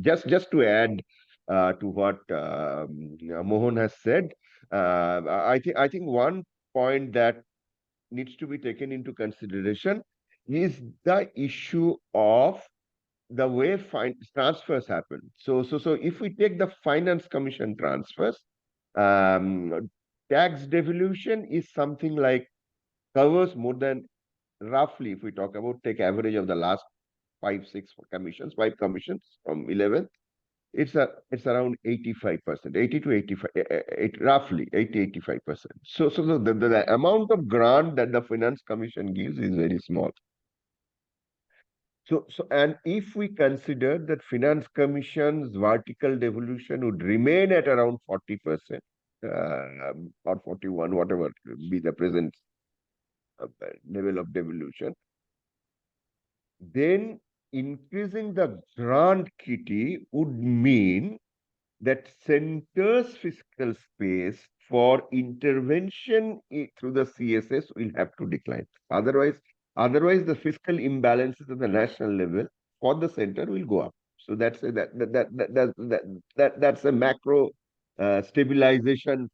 Just to add to what Mohan has said, I think one point that needs to be taken into consideration is the issue of the way transfers happen. So if we take the finance commission transfers, tax devolution is something like covers more than, roughly, if we talk about, take average of the last five commissions from 11, it's around 85%, 80 to 85, roughly 80-85%. So the amount of grant that the finance commission gives is very small. So and if we consider that finance commission's vertical devolution would remain at around 40%, or 41, whatever be the present level of devolution, then increasing the grant kitty would mean that center's fiscal space for intervention through the CSS will have to decline. Otherwise, the fiscal imbalances at the national level for the center will go up. So that's a macro stabilization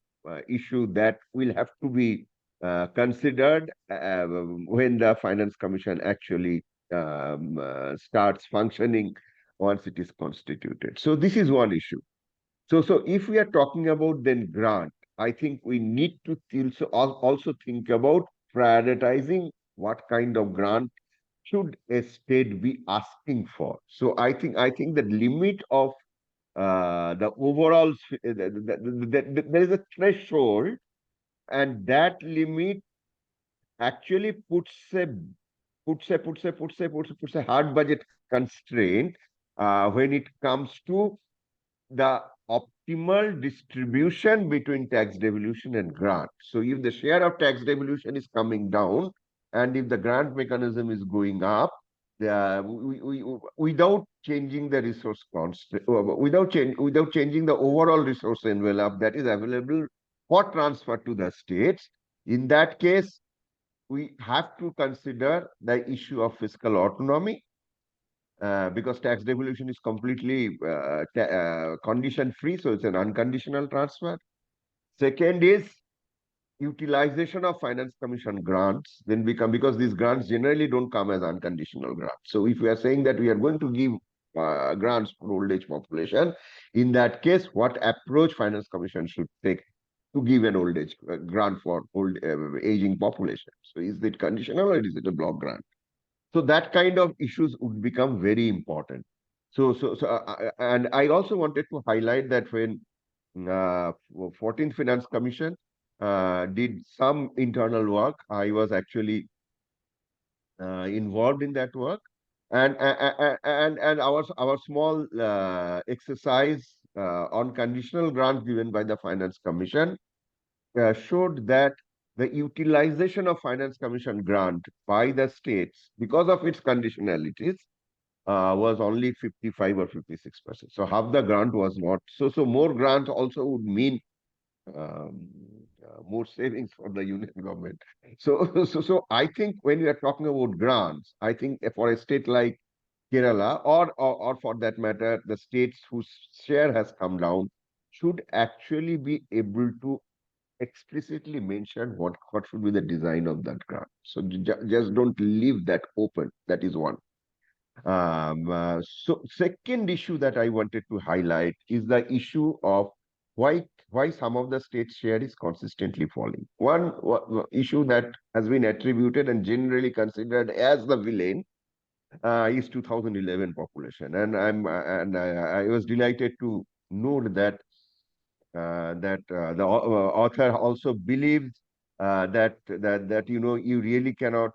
issue that will have to be considered when the Finance Commission actually starts functioning once it is constituted. So this is one issue. So if we are talking about then grant, I think we need to also think about prioritizing what kind of grant should a state be asking for. So I think the limit of the overall there is a threshold, and that limit actually puts a hard budget constraint when it comes to the optimal distribution between tax devolution and grant. So if the share of tax devolution is coming down, and if the grant mechanism is going up, without changing the resource constraint, without changing the overall resource envelope that is available for transfer to the states. In that case, we have to consider the issue of fiscal autonomy, because tax devolution is completely condition free, so it's an unconditional transfer. Second is utilization of finance commission grants then become, because these grants generally don't come as unconditional grants. So if we are saying that we are going to give grants for old age population, in that case, what approach finance commission should take to give an old age grant for old aging population? So is it conditional or is it a block grant? So that kind of issues would become very important. And I also wanted to highlight that when 14th Finance Commission did some internal work, I was actually involved in that work, and our small exercise on conditional grants given by the Finance Commission showed that the utilization of Finance Commission grant by the states, because of its conditionalities, was only 55 or 56%. So half the grant was not. So more grant also would mean um, more savings for the union government. So I think when we are talking about grants, I think for a state like Kerala, or for that matter, the states whose share has come down, should actually be able to explicitly mention what should be the design of that grant. So just don't leave that open. That is one. So second issue that I wanted to highlight is the issue of why some of the state share is consistently falling. One issue that has been attributed and generally considered as the villain is 2011 population, and I was delighted to note that the author also believes that you really cannot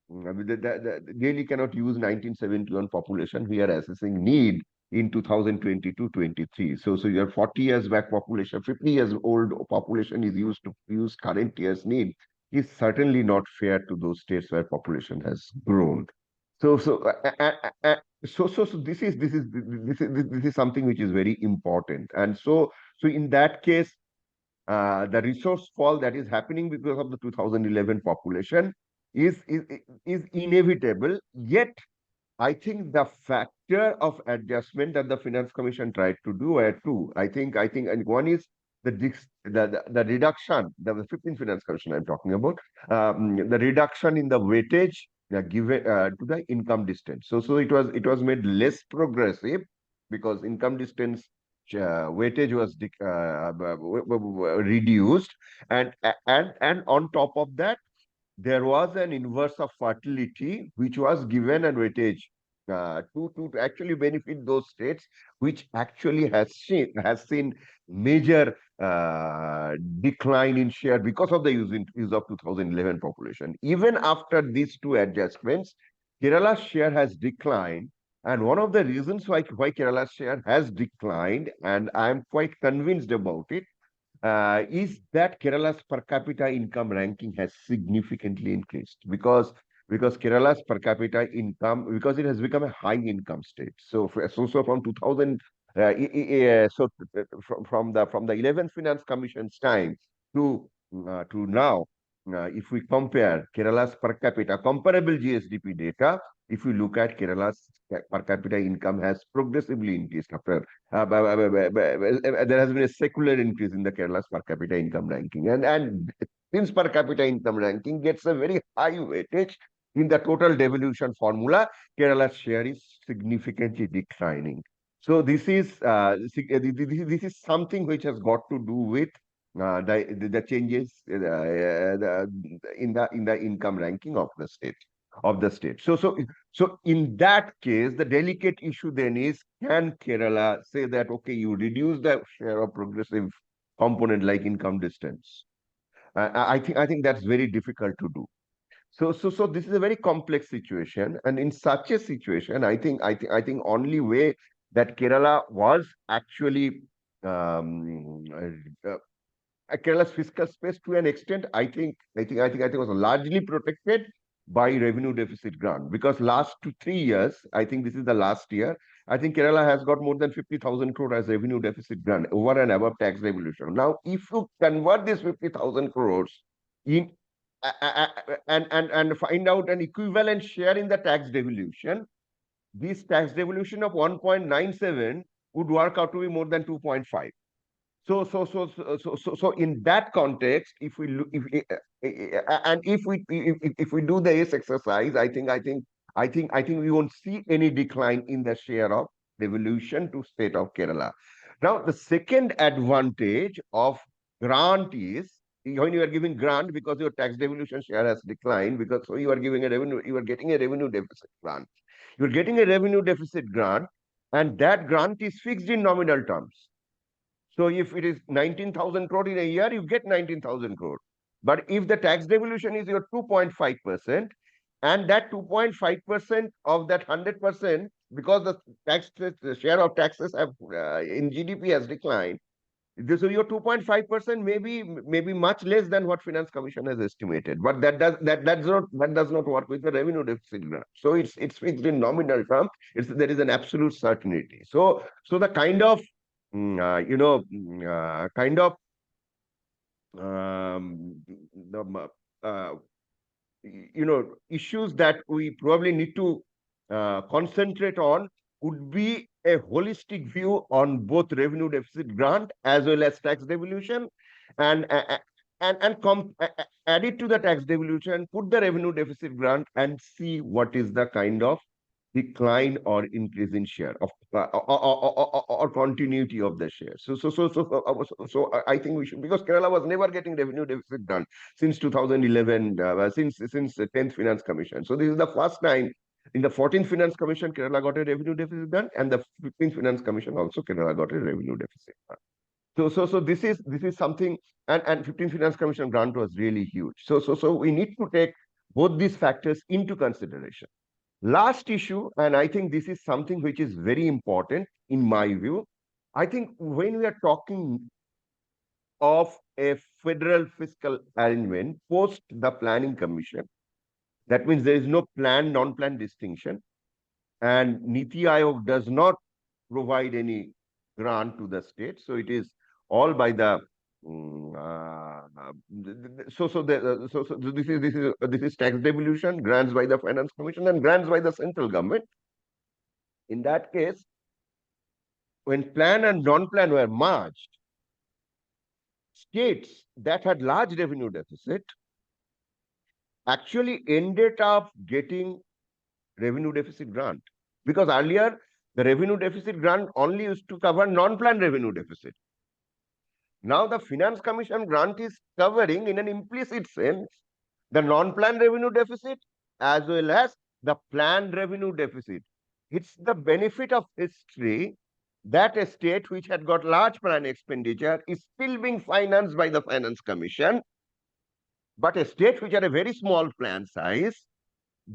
really cannot use 1971 population. We are assessing need in 2022-23. So your 40 years back population, 50 years old population is used to use current year's need, is certainly not fair to those states where population has grown. So this is something which is very important. And so in that case, the resource fall that is happening because of the 2011 population is inevitable. Yet, I think the factor of adjustment that the Finance Commission tried to do were two. And one is the reduction, the 15th Finance Commission I'm talking about, the reduction in the weightage given to the income distance. So it was made less progressive because income distance weightage was reduced, and on top of that, there was an inverse of fertility which was given a weightage to actually benefit those states which actually has seen major decline in share because of the use of 2011 population. Even after these two adjustments, Kerala's share has declined. And one of the reasons why Kerala's share has declined, and I'm quite convinced about it, is that Kerala's per capita income ranking has significantly increased because Kerala's per capita income, because it has become a high income state. So from 2000, from the 11th Finance Commission's time to now, if we compare Kerala's per capita comparable GSDP data, if we look at Kerala's per capita income has progressively increased after there has been a secular increase in the Kerala's per capita income ranking. And since per capita income ranking gets a very high weightage in the total devolution formula, Kerala's share is significantly declining. So this is something which has got to do with the changes in the income ranking of the state. So in that case, the delicate issue then is, can Kerala say that, okay, you reduce the share of progressive component like income distance? I think that's very difficult to do. So this is a very complex situation, and in such a situation, I think only way that Kerala was actually Kerala's fiscal space to an extent, I think was largely protected by revenue deficit grant, because last 2 3 years, I think this is the last year, I think Kerala has got more than 50,000 crore as revenue deficit grant over and above tax devolution. Now, if you convert this 50,000 crores in and find out an equivalent share in the tax devolution, this tax devolution of 1.97 would work out to be more than 2.5. So in that context, if we look, and if we do this exercise, I think we won't see any decline in the share of devolution to state of Kerala. Now, the second advantage of grant is when you are giving grant, because your tax devolution share has declined, because so you are giving a revenue, you are getting a revenue deficit grant. You are getting a revenue deficit grant, and that grant is fixed in nominal terms. So if it is 19,000 crore in a year, you get 19,000 crore. But if the tax devolution is your 2.5%, and that 2.5% of that 100%, because the share of taxes have in GDP has declined, so your 2.5% maybe much less than what Finance Commission has estimated. But that does not work with the revenue deficit grant. So it's fixed in nominal terms. There is an absolute certainty. So the kind of kind of the issues that we probably need to concentrate on would be a holistic view on both revenue deficit grant as well as tax devolution, and add it to the tax devolution, put the revenue deficit grant, and see what is the kind of decline or increase in share of or continuity of the share. So I think we should, because Kerala was never getting revenue deficit done since 2011, since the 10th Finance Commission. So this is the first time in the 14th Finance Commission Kerala got a revenue deficit done, and the 15th Finance Commission also Kerala got a revenue deficit done. So this is something, and 15th Finance Commission grant was really huge. So we need to take both these factors into consideration. Last issue, and I think this is something which is very important in my view. I think when we are talking of a federal fiscal arrangement post the planning commission, that means there is no plan, non-plan distinction, and Niti Aayog does not provide any grant to the state. So it is all by the this is tax devolution, grants by the Finance Commission, and grants by the central government. In that case, when plan and non-plan were merged, states that had large revenue deficit actually ended up getting revenue deficit grant, because earlier the revenue deficit grant only used to cover non-plan revenue deficit. Now the Finance Commission grant is covering in an implicit sense the non-plan revenue deficit as well as the planned revenue deficit. It's the benefit of history that a state which had got large plan expenditure is still being financed by the Finance Commission, but a state which had a very small plan size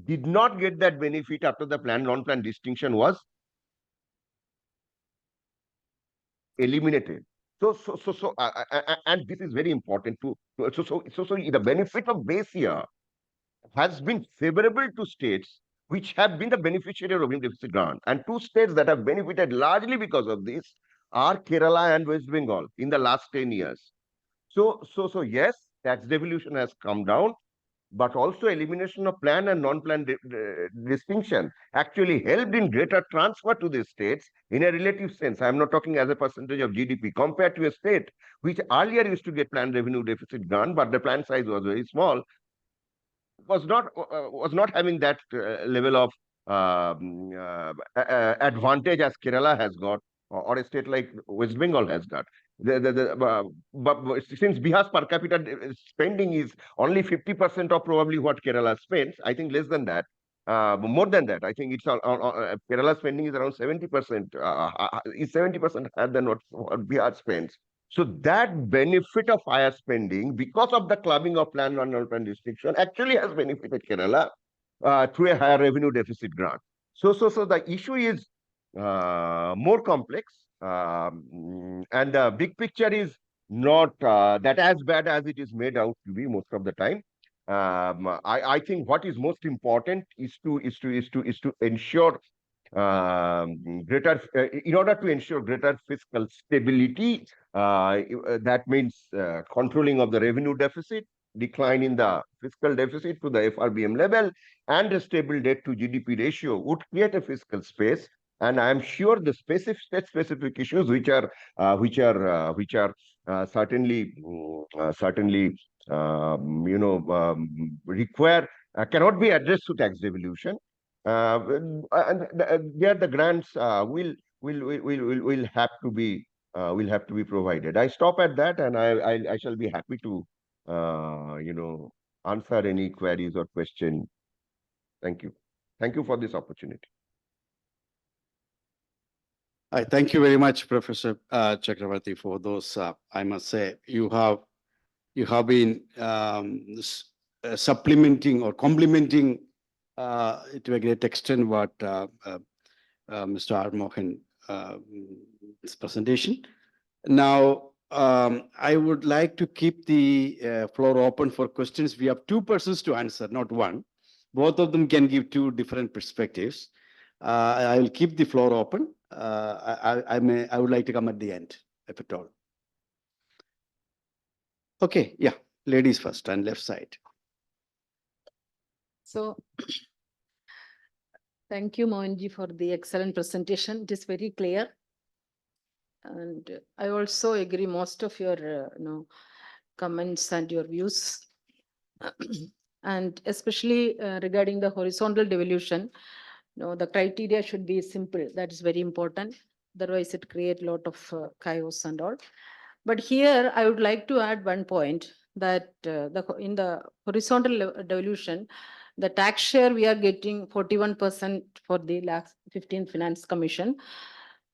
did not get that benefit after the plan non-plan distinction was eliminated. And this is very important too. So the benefit of base year has been favorable to states which have been the beneficiary of revenue deficit grant. And two states that have benefited largely because of this are Kerala and West Bengal in the last 10 years. So yes, tax devolution has come down, but also elimination of plan and non-plan distinction actually helped in greater transfer to the states in a relative sense. I'm not talking as a percentage of GDP compared to a state which earlier used to get planned revenue deficit grant, but the plan size was very small, was not having that level of advantage as Kerala has got, or a state like West Bengal has got. But since Bihar's per capita spending is only 50% of probably what Kerala spends, I think less than that. More than that, I think it's Kerala spending is around 70%, is 70% higher than what Bihar spends. So that benefit of higher spending because of the clubbing of plan and non-plan distinction actually has benefited Kerala through a higher revenue deficit grant. So the issue is more complex, and the big picture is not that as bad as it is made out to be most of the time. I think what is most important is to ensure in order to ensure greater fiscal stability. That means controlling of the revenue deficit, decline in the fiscal deficit to the FRBM level, and a stable debt to GDP ratio would create a fiscal space. And I am sure the state-specific issues, which are certainly require cannot be addressed through tax devolution. And there the grants will have to be provided. I stop at that, and I shall be happy to answer any queries or question. Thank you. Thank you for this opportunity. I thank you very much, Professor Chakravarti, for those. I must say, you have been supplementing or complementing to a great extent what Mr. R. Mohan his presentation. Now, I would like to keep the floor open for questions. We have two persons to answer, not one. Both of them can give two different perspectives. I will keep the floor open. I would like to come at the end, if at all. Okay, yeah, ladies first and left side. So, thank you, Mohanji, for the excellent presentation. It is very clear. And I also agree most of your comments and your views. And especially regarding the horizontal devolution, the criteria should be simple. That is very important. Otherwise, it creates a lot of chaos and all. But here, I would like to add one point that in the horizontal devolution, the tax share we are getting 41% for the last 15th Finance Commission.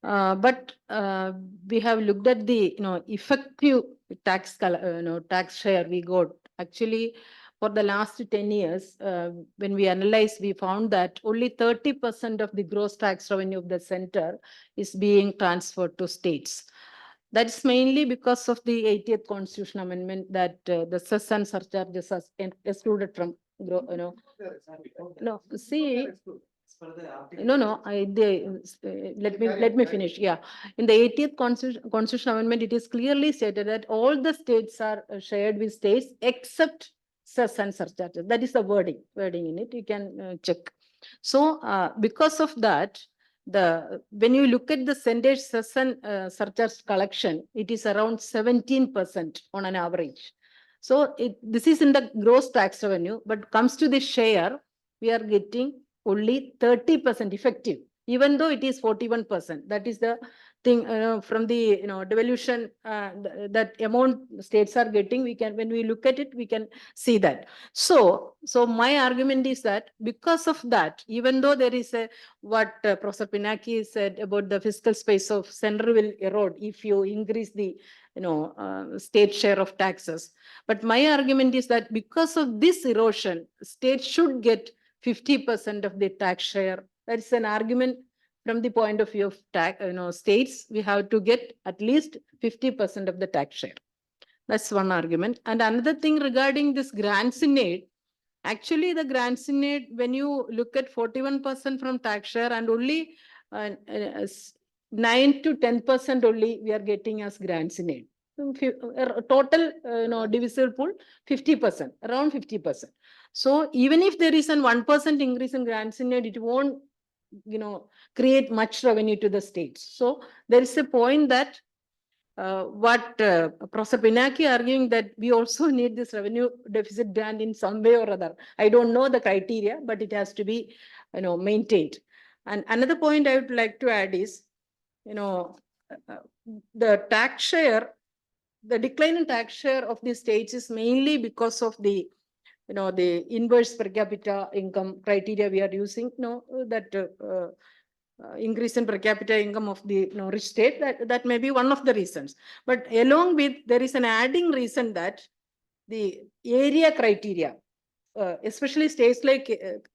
But we have looked at the effective tax tax share we got. Actually, for the last 10 years, when we analyzed, we found that only 30% of the gross tax revenue of the center is being transferred to states. That's mainly because of the 80th Constitution Amendment that the cess and surcharges are excluded from, no, see, let me finish. Yeah, in the 80th Constitution Amendment, it is clearly stated that all the states are shared with states except cess and surcharges. That is the wording in it. You can check. So because of that, when you look at the center's cess and surcharge collection, it is around 17% on an average. So this is in the gross tax revenue, but comes to the share, we are getting only 30% effective, even though it is 41%. That is the thing from the devolution that amount states are getting. When we look at it, we can see that. So my argument is that because of that, even though there is what Professor Pinaki said about the fiscal space of center will erode if you increase the state share of taxes. But my argument is that because of this erosion, states should get 50% of the tax share. That's an argument from the point of view of tax, states. We have to get at least 50% of the tax share. That's one argument. And another thing regarding this grants in aid, actually the grants in aid, when you look at 41% from tax share and only 9 to 10% only we are getting as grants in aid. Total divisible pool 50%, around 50%. So even if there is a 1% increase in grants in aid, it won't create much revenue to the states. So there is a point that what Professor Pinaki arguing that we also need this revenue deficit grant in some way or other. I don't know the criteria, but it has to be maintained. And another point I would like to add is the tax share. The decline in tax share of the states is mainly because of the inverse per capita income criteria we are using. Increase in per capita income of the rich state. That may be one of the reasons. But along with, there is an adding reason that the area criteria, especially states like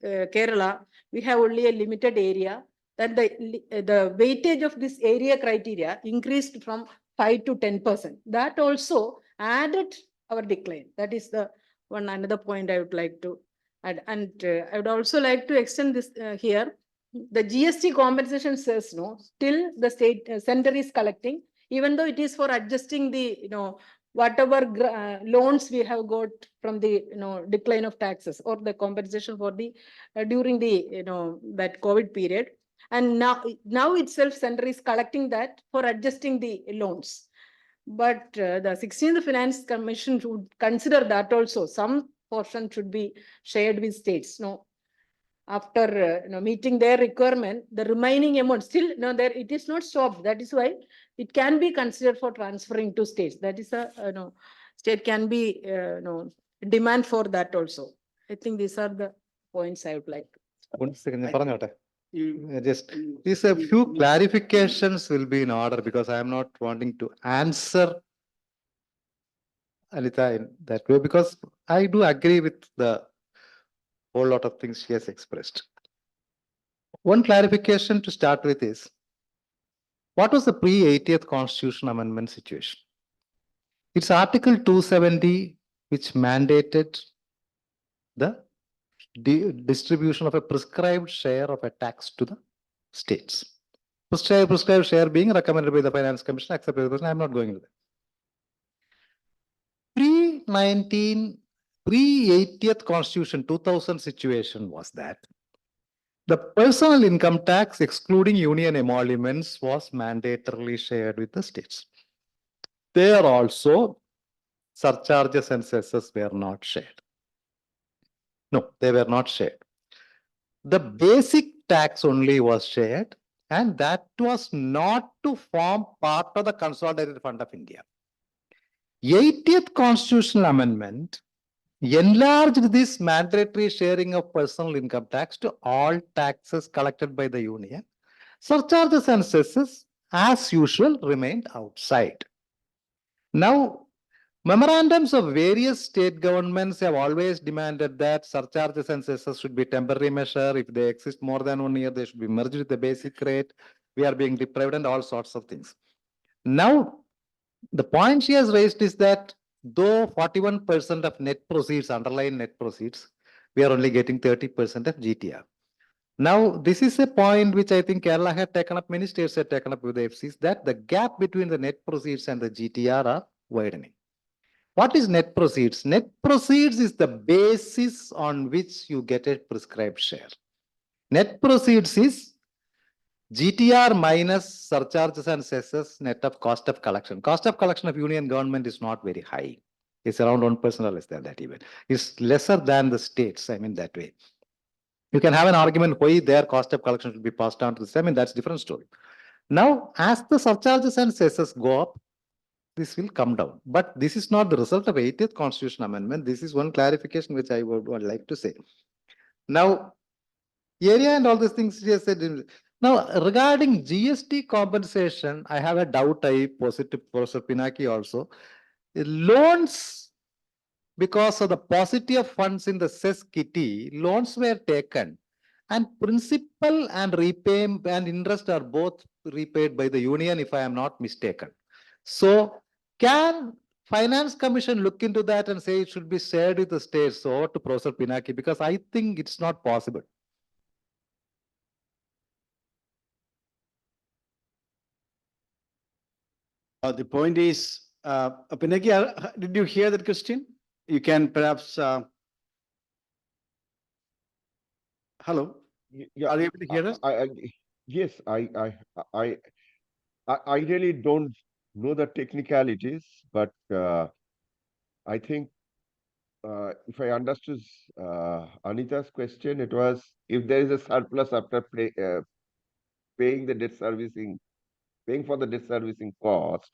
Kerala, we have only a limited area. That the weightage of this area criteria increased from 5 to 10%. That also added our decline. That is the one another point I would like to add. And I would also like to extend this here. The GST compensation says no, still the state center is collecting, even though it is for adjusting the, whatever loans we have got from the, decline of taxes or the compensation for the, during the, that COVID period. And now itself center is collecting that for adjusting the loans. But the 16th Finance Commission should consider that also. Some portion should be shared with states. No, after meeting their requirement, the remaining amount still there it is not stopped. That is why it can be considered for transferring to states. That is a state can be demand for that also. I think these are the points I would like. One second, ഞാൻ പറഞ്ഞോട്ടെ. You- Just these a few clarifications will be in order because I am not wanting to answer Anita in that way because I do agree with the whole lot of things she has expressed. One clarification to start with is, what was the pre-80th Constitution Amendment situation? It's Article 270 which mandated the distribution of a prescribed share of a tax to the states. Prescribed share being recommended by the Finance Commission, accepted by the President. I'm not going into that. Pre-80th Constitution 2000 situation was that the personal income tax excluding union emoluments was mandatorily shared with the states. There also surcharges and cesses were not shared. No, they were not shared. The basic tax only was shared, and that was not to form part of the Consolidated Fund of India. 80th Constitutional Amendment enlarged this mandatory sharing of personal income tax to all taxes collected by the union. Surcharges and cesses, as usual, remained outside. Now, memorandums of various state governments have always demanded that surcharges and cesses should be temporary measure. If they exist more than 1 year, they should be merged with the basic rate. We are being deprived and all sorts of things. Now, the point she has raised is that though 41% of net proceeds, underlying net proceeds, we are only getting 30% of GTR. Now, this is a point which I think Kerala had taken up, many states had taken up with the FCs, that the gap between the net proceeds and the GTR are widening. What is net proceeds? Net proceeds is the basis on which you get a prescribed share. Net proceeds is GTR minus surcharges and cesses net of cost of collection. Cost of collection of union government is not very high. It's around 1% or less than that even. It's lesser than the states, I mean that way. You can have an argument why their cost of collection should be passed on to the same, and that's a different story. Now, as the surcharges and cesses go up, this will come down. But this is not the result of 80th Constitution Amendment. This is one clarification which I would like to say. Now, area and all these things she has said. Now, regarding GST compensation, I have a doubt. I posit to Professor Pinaki also. Loans, because of the paucity of funds in the cess kitty, loans were taken, and principal and repayment and interest are both repaid by the union, if I am not mistaken. So, can Finance Commission look into that and say it should be shared with the states or to Professor Pinaki? Because I think it's not possible. The point is, Pinaki, did you hear that question? You can perhaps, hello, Yeah, are you able to hear us? yes, I really don't know the technicalities, but I think if I understood Anita's question, it was if there is a surplus after paying the debt servicing, paying for the debt servicing cost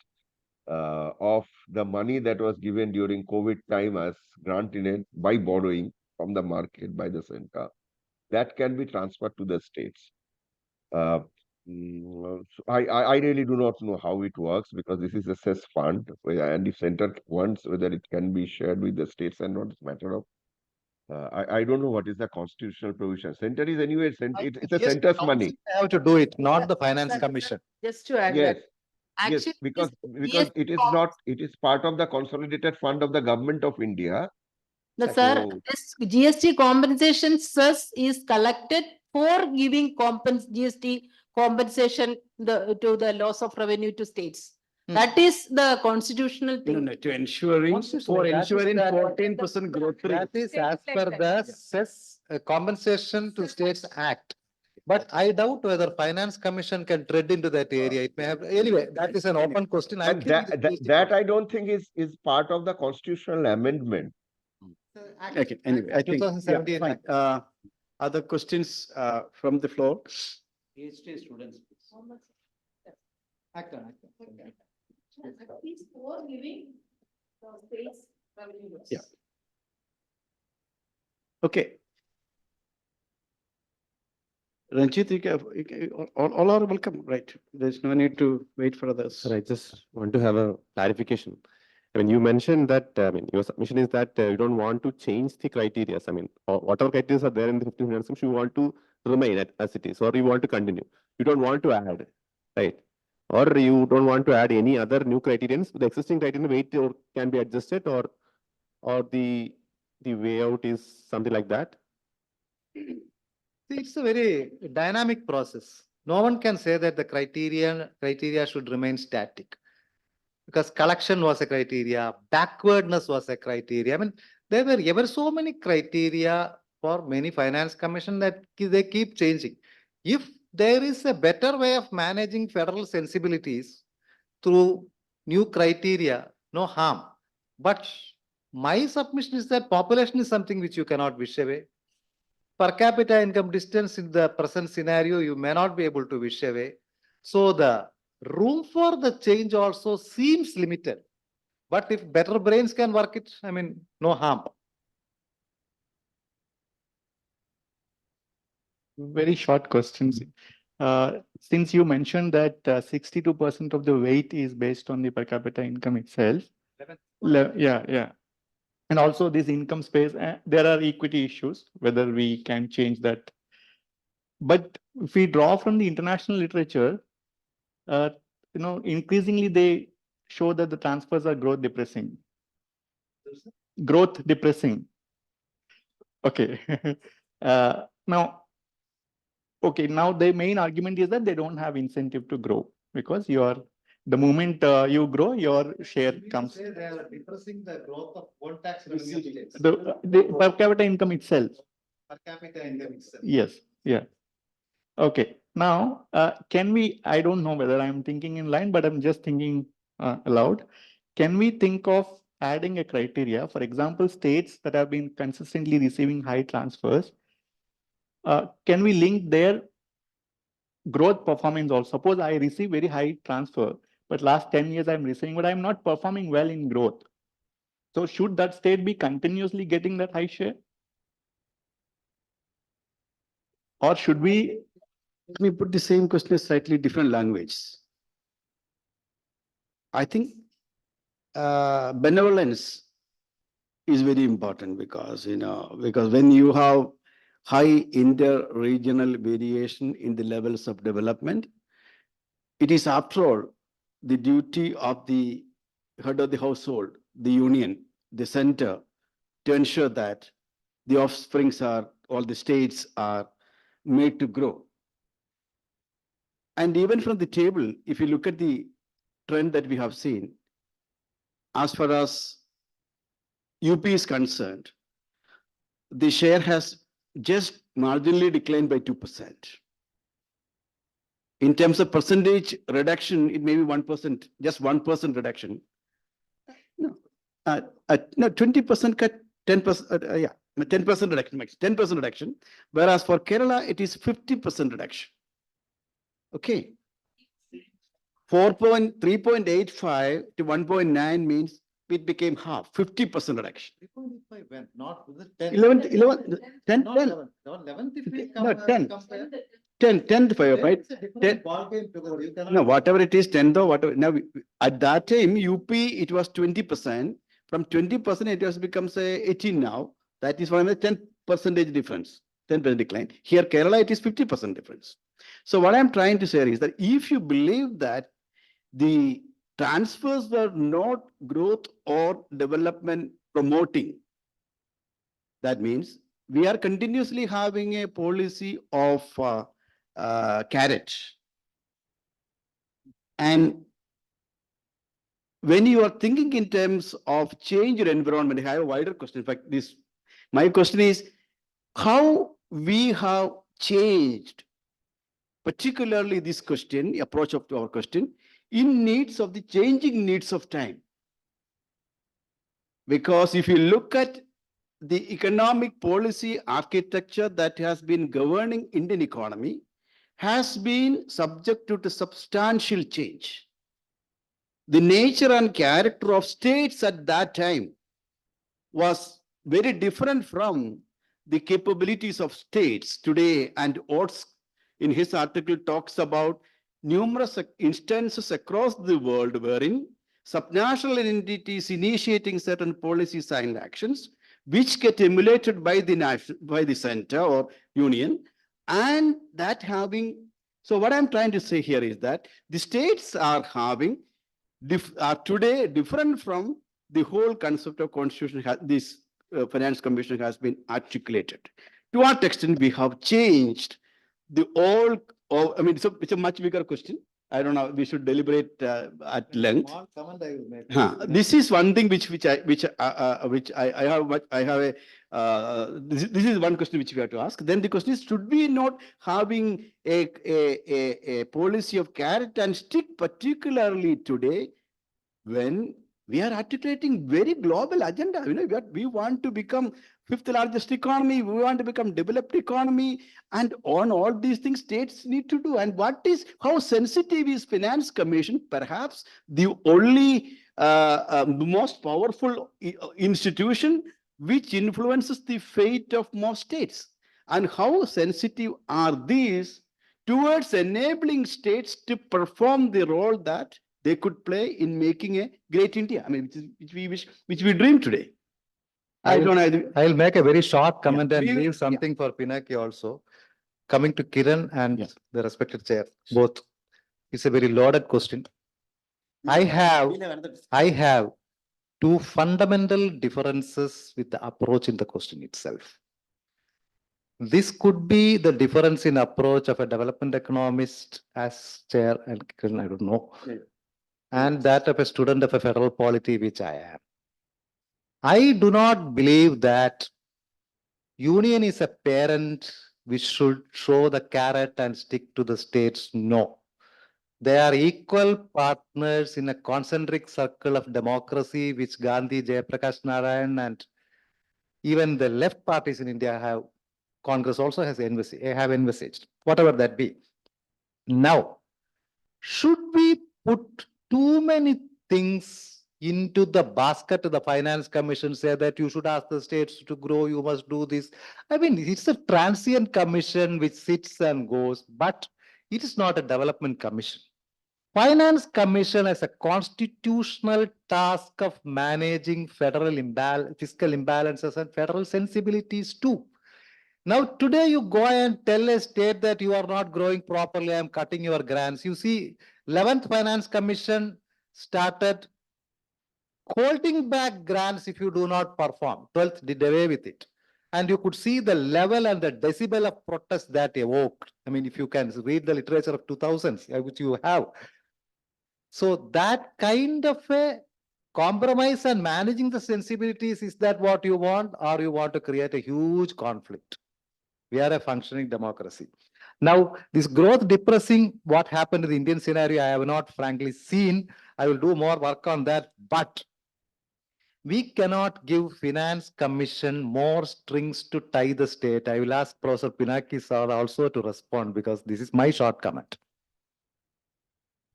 of the money that was given during COVID time as granted by borrowing from the market by the center, that can be transferred to the states. So I really do not know how it works because this is a cess fund, and if center wants whether it can be shared with the states and not, it's a matter of I don't know what is the constitutional provision. Center is anyway, it's a Yes, center's council money. have to do it, not the Finance Commission. Just to add Yes, that. yes, Actually, because yes, it is not, it is part of the consolidated fund of the government of India. The sir, So- this GST compensation cess is collected for giving GST compensation to the loss of revenue to states. That is the constitutional No, thing. no, to ensuring, Constitutional, for that is ensuring that- 14% growth rate. That is as per the cess compensation to states act. But I doubt whether finance commission can tread into that area. It may have, anyway, that is an open question. I And think that I don't think is part of the constitutional amendment. Okay, anyway, I think, yeah, 2017 fine. Act. Other questions from the floor? PhD students. please. Is for giving states revenue. Yeah. Okay. Ranjit, all are welcome, right? There's no need to wait for others. Sir, I just want to have a clarification. I mean, you mentioned that, I mean, your submission is that you don't want to change the criteria. I mean, whatever criteria are there in the 15 minutes, you want to remain as it is, or you want to continue. You don't want to add, right? Or you don't want to add any other new criterions. The existing criterion weight or can be adjusted, or the way out is something like that. See, it's a very dynamic process. No one can say that the criteria should remain static. Because collection was a criteria, backwardness was a criteria. I mean, there were ever so many criteria for many finance commission that they keep changing. If there is a better way of managing federal sensibilities through new criteria, no harm. But my submission is that population is something which you cannot wish away. Per capita income distance in the present scenario, you may not be able to wish away. So the room for the change also seems limited. But if better brains can work it, I mean, no harm. Very short questions. Since you mentioned that 62% of the weight is based on the per capita income itself. Yeah. And also this income space, there are equity issues, whether we can change that. But if we draw from the international literature, increasingly they show that the transfers are growth depressing. Growth depressing. Okay. Now, okay, now the main argument is that they don't have incentive to grow because the moment you grow, your share comes. They are depressing the growth of one tax revenue states. The per capita income itself. Per capita income itself. Yes, yeah. Okay, now can we, I don't know whether I'm thinking in line, but I'm just thinking aloud. Can we think of adding a criteria, for example, states that have been consistently receiving high transfers, can we link their growth performance also? Suppose I receive very high transfer, but last 10 years I'm receiving, but I'm not performing well in growth. So should that state be continuously getting that high share? Or should we? Let me put the same question in slightly different language. I think benevolence is very important because, because when you have high inter-regional variation in the levels of development, it is after all the duty of the head of the household, the union, the center, to ensure that the offsprings all the states are made to grow. And even from the table, if you look at the trend that we have seen, as far as UP is concerned, the share has just marginally declined by 2%. In terms of percentage reduction, it may be 1%, just 1% reduction. No, 20% cut, 10%, yeah, 10% reduction, 10% reduction. Whereas for Kerala, it is 50% reduction. Okay. 3.85 to 1.9 means it became half, 50% reduction. 3.5 when, not with the 10. 10, Not 10, 11 if we No, 10. compare. 10 to 5, right? It's a 10. different ballgame together. You cannot. No, whatever it is, 10 though, whatever. Now, at that time, UP, it was 20%. From 20%, it has become, say, 18 now. That is why the 10% difference, 10% decline. Here, Kerala, it is 50% difference. So what I'm trying to say is that if you believe that the transfers were not growth or development promoting, That means we are continuously having a policy of carrot. And when you are thinking in terms of change your environment, I have a wider question. In fact, my question is how we have changed, particularly this question, approach of to our question, in needs of the changing needs of time. Because if you look at the economic policy architecture that has been governing Indian economy has been subject to substantial change. The nature and character of states at that time was very different from the capabilities of states today. And Oates, in his article, talks about numerous instances across the world wherein subnational entities initiating certain policies and actions which get emulated by the center or union, and that having. So what I'm trying to say here is that the states are having are today different from the whole concept of constitution. This finance commission has been articulated. To what extent we have changed the all. I mean, it's a much bigger question. I don't know. We should deliberate at length. Small comment I will make. This is one thing which I have a this is one question which we have to ask. Then the question is, should we not having a policy of carrot and stick, particularly today when we are articulating very global agenda? You know, we want to become fifth largest economy, we want to become developed economy, and on all these things states need to do. And how sensitive is Finance Commission? Perhaps the only most powerful institution which influences the fate of most states. And how sensitive are these towards enabling states to perform the role that they could play in making a great India? I mean, which we dream today. I don't know. I'll make a very short comment and we will- leave something for Pinaki also. Coming to Kiran and Yes. the respected chair, both. It's a very loaded question. I have two fundamental differences with the approach in the question itself. This could be the difference in approach of a development economist as chair and Kiran, I don't know. Yeah. And that of a student of a federal polity, which I am. I do not believe that union is a parent which should show the carrot and stick to the states. No. They are equal partners in a concentric circle of democracy, which Gandhi, Jayaprakash Narayan, and even the left parties in India have. Congress also have envisaged, whatever that be. Now, should we put too many things into the basket of the Finance Commission, say that you should ask the states to grow, you must do this? I mean, it's a transient commission which sits and goes, but it is not a development commission. Finance Commission has a constitutional task of managing federal fiscal imbalances and federal sensibilities too. Now, today you go and tell a state that you are not growing properly, I am cutting your grants. You see, 11th Finance Commission started holding back grants if you do not perform. 12th did away with it. And you could see the level and the decibel of protest that evoked. I mean, if you can read the literature of 2000s, which you have. So that kind of a compromise and managing the sensibilities, is that what you want, or you want to create a huge conflict? We are a functioning democracy. Now, this growth depressing, what happened in the Indian scenario, I have not frankly seen. I will do more work on that, but we cannot give Finance Commission more strings to tie the state. I will ask Professor Pinaki sir also to respond, because this is my short comment.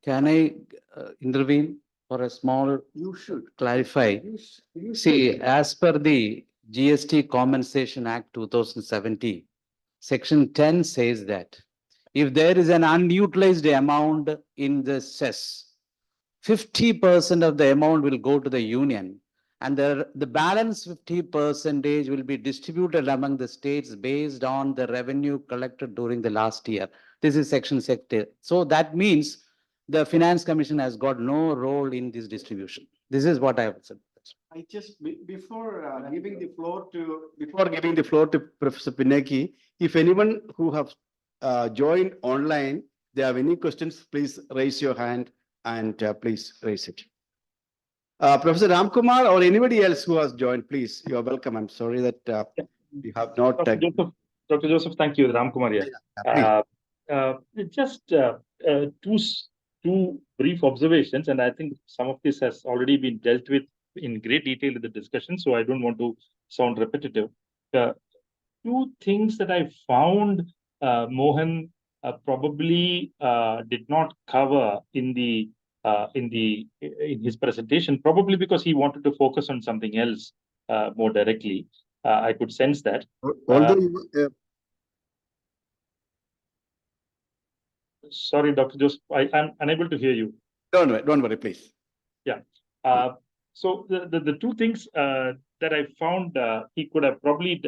Can I intervene for a small? You should Clarify. See, as per the GST Compensation Act 2017, Section 10 says that if there is an unutilized amount in the cess, 50% of the amount will go to the union, and the balance 50% will be distributed among the states based on the revenue collected during the last year. This is Section 6. So that means the Finance Commission has got no role in this distribution. This is what I have said. I just, before giving the floor to Professor Pinaki, if anyone who have joined online, they have any questions, please raise your hand and please raise it. Professor Ramkumar or anybody else who has joined, please, you are welcome. I'm sorry that you have not. Dr. Joseph, thank you. Ramkumar here. Just two brief observations, and I think some of this has already been dealt with in great detail in the discussion, so I don't want to sound repetitive. Two things that I found Mohan probably did not cover in his presentation, probably because he wanted to focus on something else more directly. I could sense that. Sorry, Dr. Joseph, I'm unable to hear you. Don't worry, please. Yeah. So the two things that I found he could have probably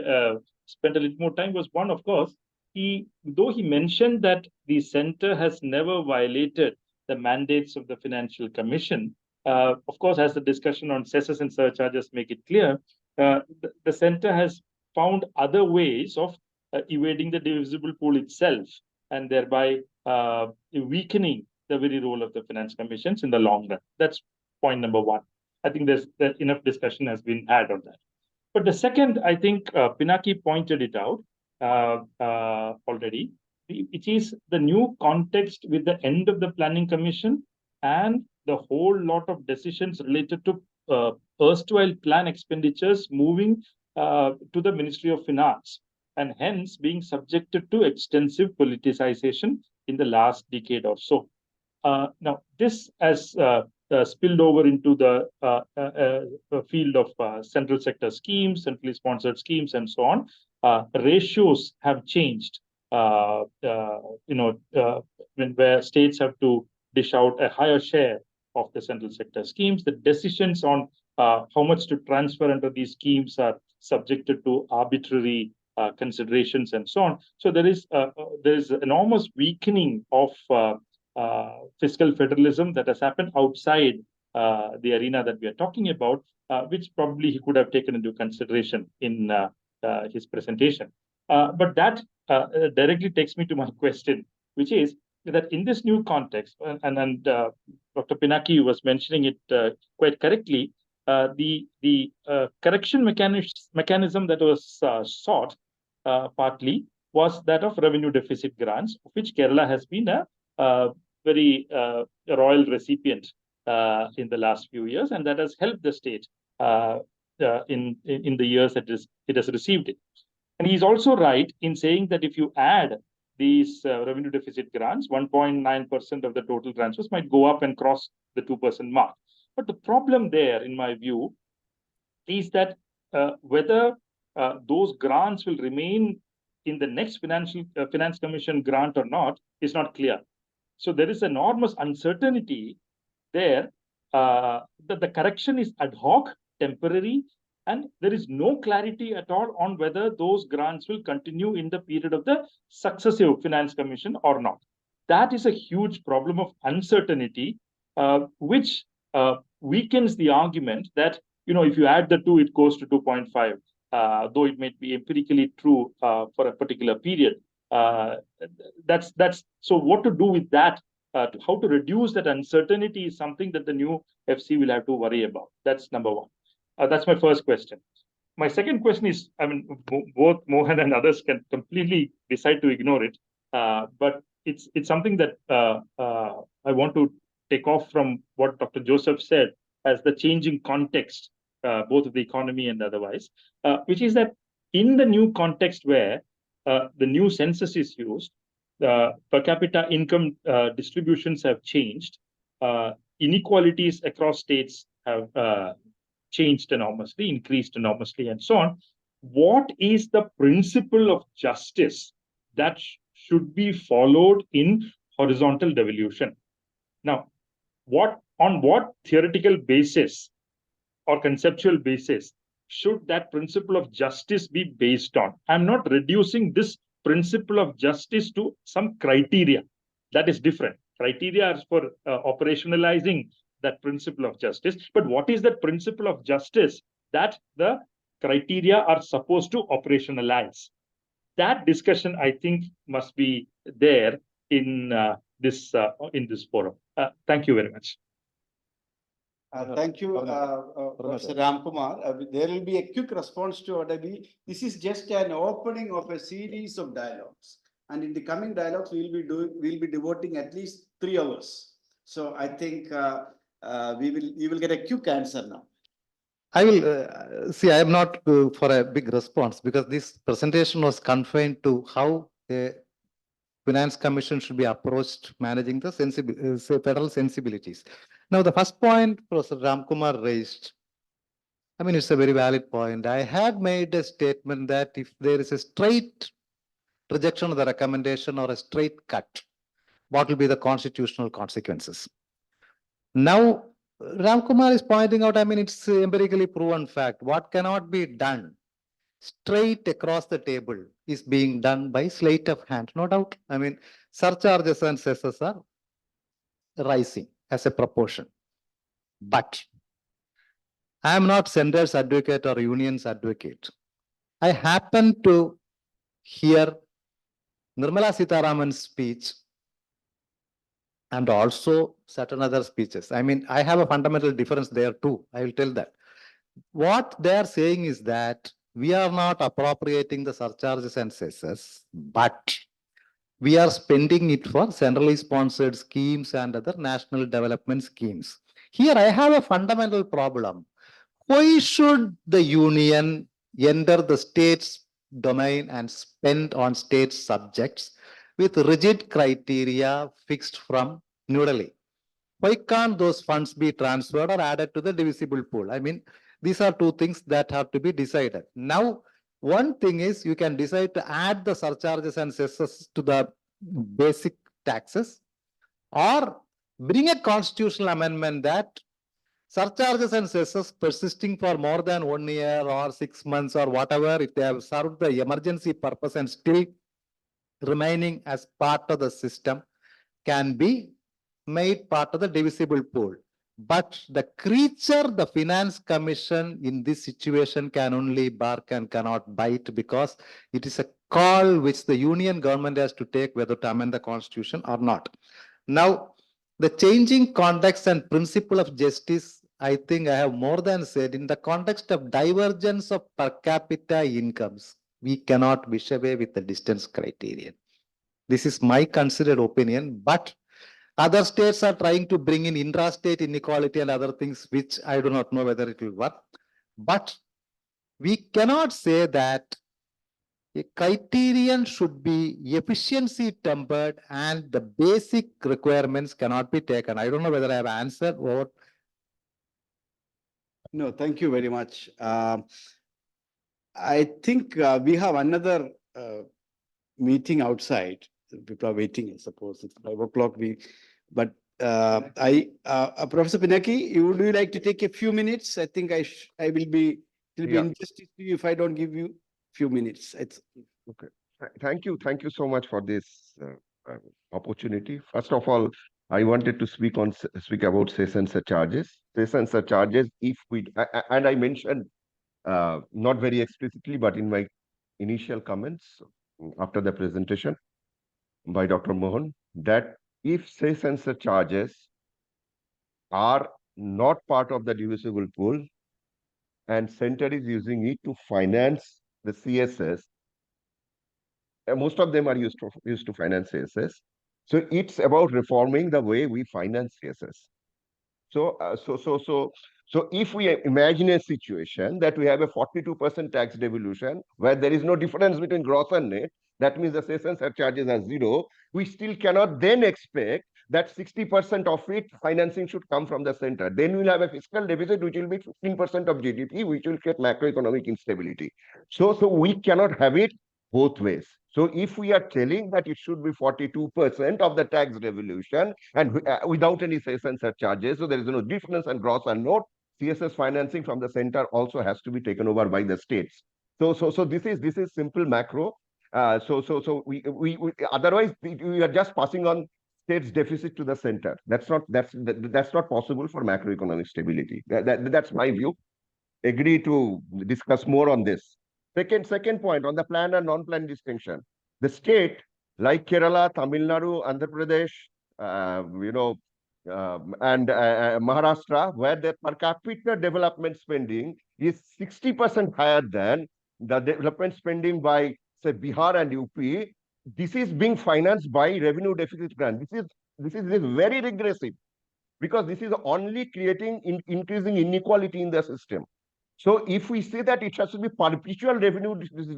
spent a little more time was one, of course, though he mentioned that the center has never violated the mandates of the Financial Commission, of course, as the discussion on cesses and surcharges make it clear, the center has found other ways of evading the divisible pool itself and thereby weakening the very role of the finance commissions in the long run. That's point number one. I think there's enough discussion has been had on that. But the second, I think Pinaki pointed it out already, which is the new context with the end of the Planning Commission and the whole lot of decisions related to erstwhile plan expenditures moving to the Ministry of Finance and hence being subjected to extensive politicization in the last decade or so. Now, this has spilled over into the field of central sector schemes, centrally sponsored schemes, and so on. Ratios have changed. Where states have to dish out a higher share of the central sector schemes, the decisions on how much to transfer under these schemes are subjected to arbitrary considerations and so on. So there is enormous weakening of fiscal federalism that has happened outside the arena that we are talking about, which probably he could have taken into consideration in his presentation. But that directly takes me to my question, which is that in this new context, and Dr. Pinaki was mentioning it quite correctly, the correction mechanism that was sought partly was that of revenue deficit grants, of which Kerala has been a very royal recipient in the last few years, and that has helped the state in the years that it has received it. And he's also right in saying that if you add these revenue deficit grants, 1.9% of the total transfers might go up and cross the 2% mark. But the problem there, in my view, is that whether those grants will remain in the next finance commission grant or not is not clear. So there is enormous uncertainty there that the correction is ad hoc, temporary, and there is no clarity at all on whether those grants will continue in the period of the successive finance commission or not. That is a huge problem of uncertainty, which weakens the argument that, if you add the two, it goes to 2.5, though it may be empirically true for a particular period. So what to do with that, how to reduce that uncertainty is something that the new FC will have to worry about. That's number one. That's my first question. My second question is, both Mohan and others can completely decide to ignore it, but it's something that I want to take off from what Dr. Joseph said as the changing context, both of the economy and otherwise, which is that in the new context where the new census is used, per capita income distributions have changed, inequalities across states have changed enormously, increased enormously, and so on. What is the principle of justice that should be followed in horizontal devolution? Now, on what theoretical basis or conceptual basis should that principle of justice be based on? I'm not reducing this principle of justice to some criteria. That is different. Criteria are for operationalizing that principle of justice. But what is that principle of justice that the criteria are supposed to operationalize? That discussion, I think, must be there in this forum. Thank you very much. Thank you, Professor Ramkumar. There will be a quick response to what I mean. This is just an opening of a series of dialogues, and in the coming dialogues, we'll be devoting at least 3 hours. So I think you will get a quick answer now. I will see. I am not for a big response because this presentation was confined to how a Finance Commission should be approached managing the federal sensibilities. Now, the first point Professor Ramkumar raised, I mean, it's a very valid point. I had made a statement that if there is a straight rejection of the recommendation or a straight cut, what will be the constitutional consequences? Now, Ramkumar is pointing out, I mean, it's empirically proven fact. What cannot be done straight across the table is being done by sleight of hand, no doubt. I mean, surcharges and cesses are rising as a proportion. But I am not center's advocate or union's advocate. I happen to hear Nirmala Sitharaman's speech and also certain other speeches. I mean, I have a fundamental difference there too. I will tell that. What they are saying is that we are not appropriating the surcharges and cesses, but we are spending it for centrally sponsored schemes and other national development schemes. Here I have a fundamental problem. Why should the union enter the state's domain and spend on state subjects with rigid criteria fixed from New Delhi? Why can't those funds be transferred or added to the divisible pool? I mean, these are two things that have to be decided. Now, one thing is you can decide to add the surcharges and cesses to the basic taxes or bring a constitutional amendment that surcharges and cesses persisting for more than 1 year or 6 months or whatever, if they have served the emergency purpose and still remaining as part of the system, can be made part of the divisible pool. But the creature, the Finance Commission in this situation can only bark and cannot bite because it is a call which the union government has to take whether to amend the constitution or not. Now, the changing context and principle of justice, I think I have more than said, in the context of divergence of per capita incomes, we cannot wish away with the distance criterion. This is my considered opinion, but other states are trying to bring in intrastate inequality and other things, which I do not know whether it will work. But we cannot say that a criterion should be efficiency tempered and the basic requirements cannot be taken. I don't know whether I have answered or. No, thank you very much. I think we have another meeting outside. People are waiting, I suppose. It's 5 o'clock. But Professor Pinaki, would you like to take a few minutes? I think it will be injustice to you if I don't give you few minutes. Okay. Thank you so much for this opportunity. First of all, I wanted to speak about cess and surcharges. Cess and surcharges, and I mentioned not very explicitly, but in my initial comments after the presentation by Dr. Mohan, that if cess and surcharges are not part of the divisible pool and center is using it to finance the CSS, most of them are used to finance CSS. So it's about reforming the way we finance CSS. So if we imagine a situation that we have a 42% tax devolution where there is no difference between gross and net, that means the cess and surcharges are 0. We still cannot then expect that 60% of it financing should come from the center. Then we'll have a fiscal deficit which will be 15% of GDP, which will create macroeconomic instability. So we cannot have it both ways. So if we are telling that it should be 42% of the tax devolution and without any cess and surcharges, so there is no difference and gross and net, CSS financing from the center also has to be taken over by the states. So this is simple macro. So we otherwise we are just passing on state's deficit to the center. That's not possible for macroeconomic stability. That's my view. Agree to discuss more on this. Second point on the planned and non-planned distinction. The state like Kerala, Tamil Nadu, Andhra Pradesh, and Maharashtra, where the per capita development spending is 60% higher than the development spending by, say, Bihar and UP. This is being financed by revenue deficit grant. This is very regressive because this is only creating increasing inequality in the system. So if we say that it has to be perpetual revenue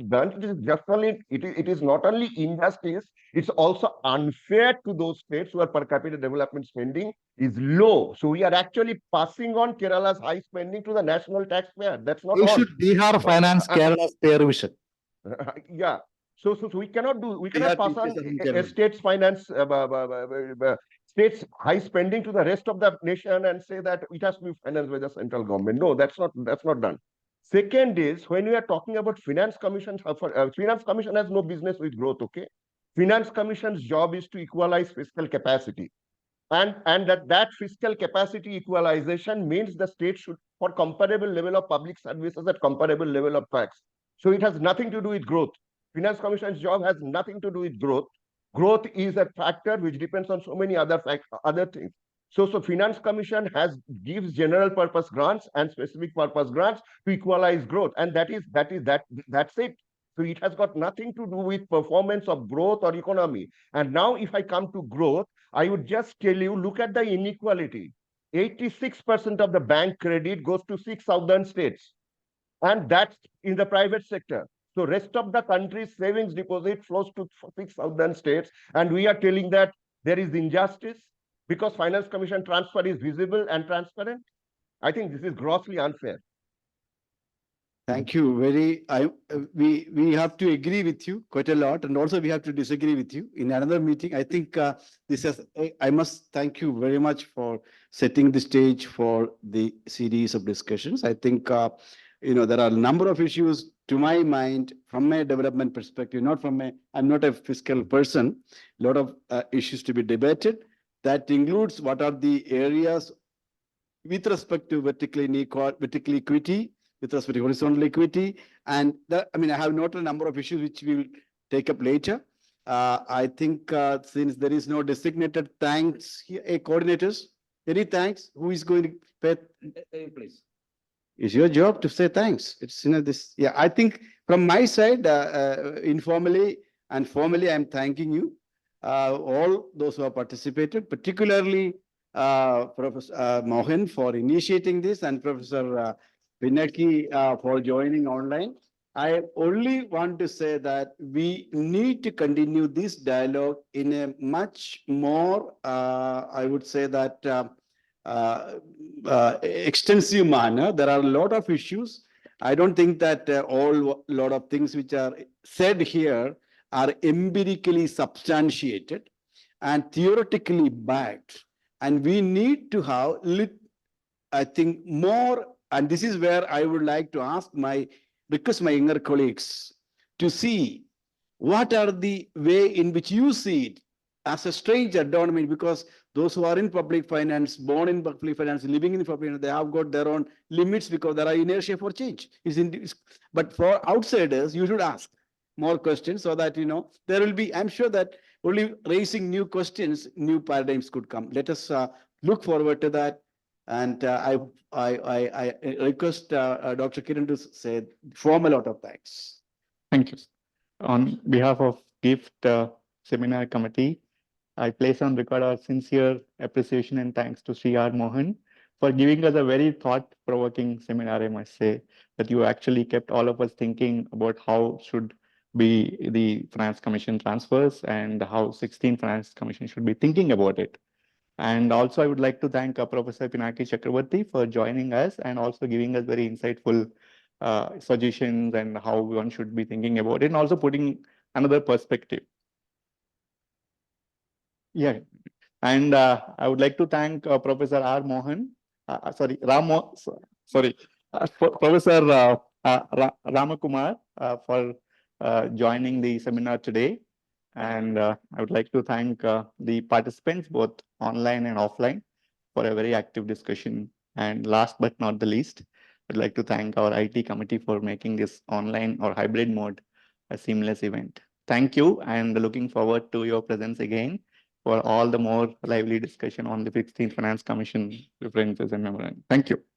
grant, it is not only injustice, it's also unfair to those states where per capita development spending is low. So we are actually passing on Kerala's high spending to the national taxpayer. That's not You all. should Bihar finance Kerala's pay revision. Yeah. So we cannot Bihar pass on teachers in a Kerala. state's finance, state's high spending to the rest of the nation and say that it has to be financed by the central government. No, that's not done. Second is when we are talking about finance commissions, finance commission has no business with growth. Okay, finance commission's job is to equalize fiscal capacity, and that fiscal capacity equalization means the state should, for comparable level of public services at comparable level of tax. So it has nothing to do with growth. Finance commission's job has nothing to do with growth. Growth is a factor which depends on so many other things. So finance commission gives general purpose grants and specific purpose grants to equalize growth, and that's it. So it has got nothing to do with performance of growth or economy. And now if I come to growth, I would just tell you, look at the inequality. 86% of the bank credit goes to 6 southern states, and that's in the private sector. So rest of the country's savings deposit flows to 6 southern states, and we are telling that there is injustice because finance commission transfer is visible and transparent. I think this is grossly unfair. Thank you. We have to agree with you quite a lot, and also we have to disagree with you. In another meeting, I think I must thank you very much for setting the stage for the series of discussions. I think there are a number of issues to my mind from a development perspective, I'm not a fiscal person. A lot of issues to be debated. That includes what are the areas with respect to vertical equity, with respect to horizontal equity. And I have noted a number of issues which we will take up later. I think since there is no designated thanks here, coordinators, any thanks? Who is going to pay? Please. It's your job to say thanks. It's this. Yeah, I think from my side, informally and formally, I'm thanking you, all those who have participated, particularly Professor Mohan for initiating this, and Professor Pinaki for joining online. I only want to say that we need to continue this dialogue in a much more, I would say that, extensive manner. There are a lot of issues. I don't think that lot of things which are said here are empirically substantiated and theoretically backed. And we need to have, I think, more, and this is where I would like to request my younger colleagues to see what are the way in which you see it as a stranger, don't mean, because those who are in public finance, born in public finance, living in public finance, they have got their own limits because there are inertia for change. But for outsiders, you should ask more questions so that, there will be, I'm sure that only raising new questions, new paradigms could come. Let us look forward to that. And I request Dr. Kiran to say form a lot of thanks. Thank you. On behalf of GIFT Seminar Committee, I place on record our sincere appreciation and thanks to Sri R. Mohan for giving us a very thought-provoking seminar, I must say, that you actually kept all of us thinking about how should be the Finance Commission transfers and how 16 Finance Commission should be thinking about it. And also, I would like to thank Professor Pinaki Chakrabarti for joining us and also giving us very insightful suggestions and how one should be thinking about it, and also putting another perspective. Yeah, and I would like to thank Professor R. Mohan, Professor Ramakumar for joining the seminar today. And I would like to thank the participants, both online and offline, for a very active discussion. And last but not the least, I'd like to thank our IT committee for making this online or hybrid mode a seamless event. Thank you, and looking forward to your presence again for all the more lively discussion on the 16th Finance Commission references and memorandum. Thank you.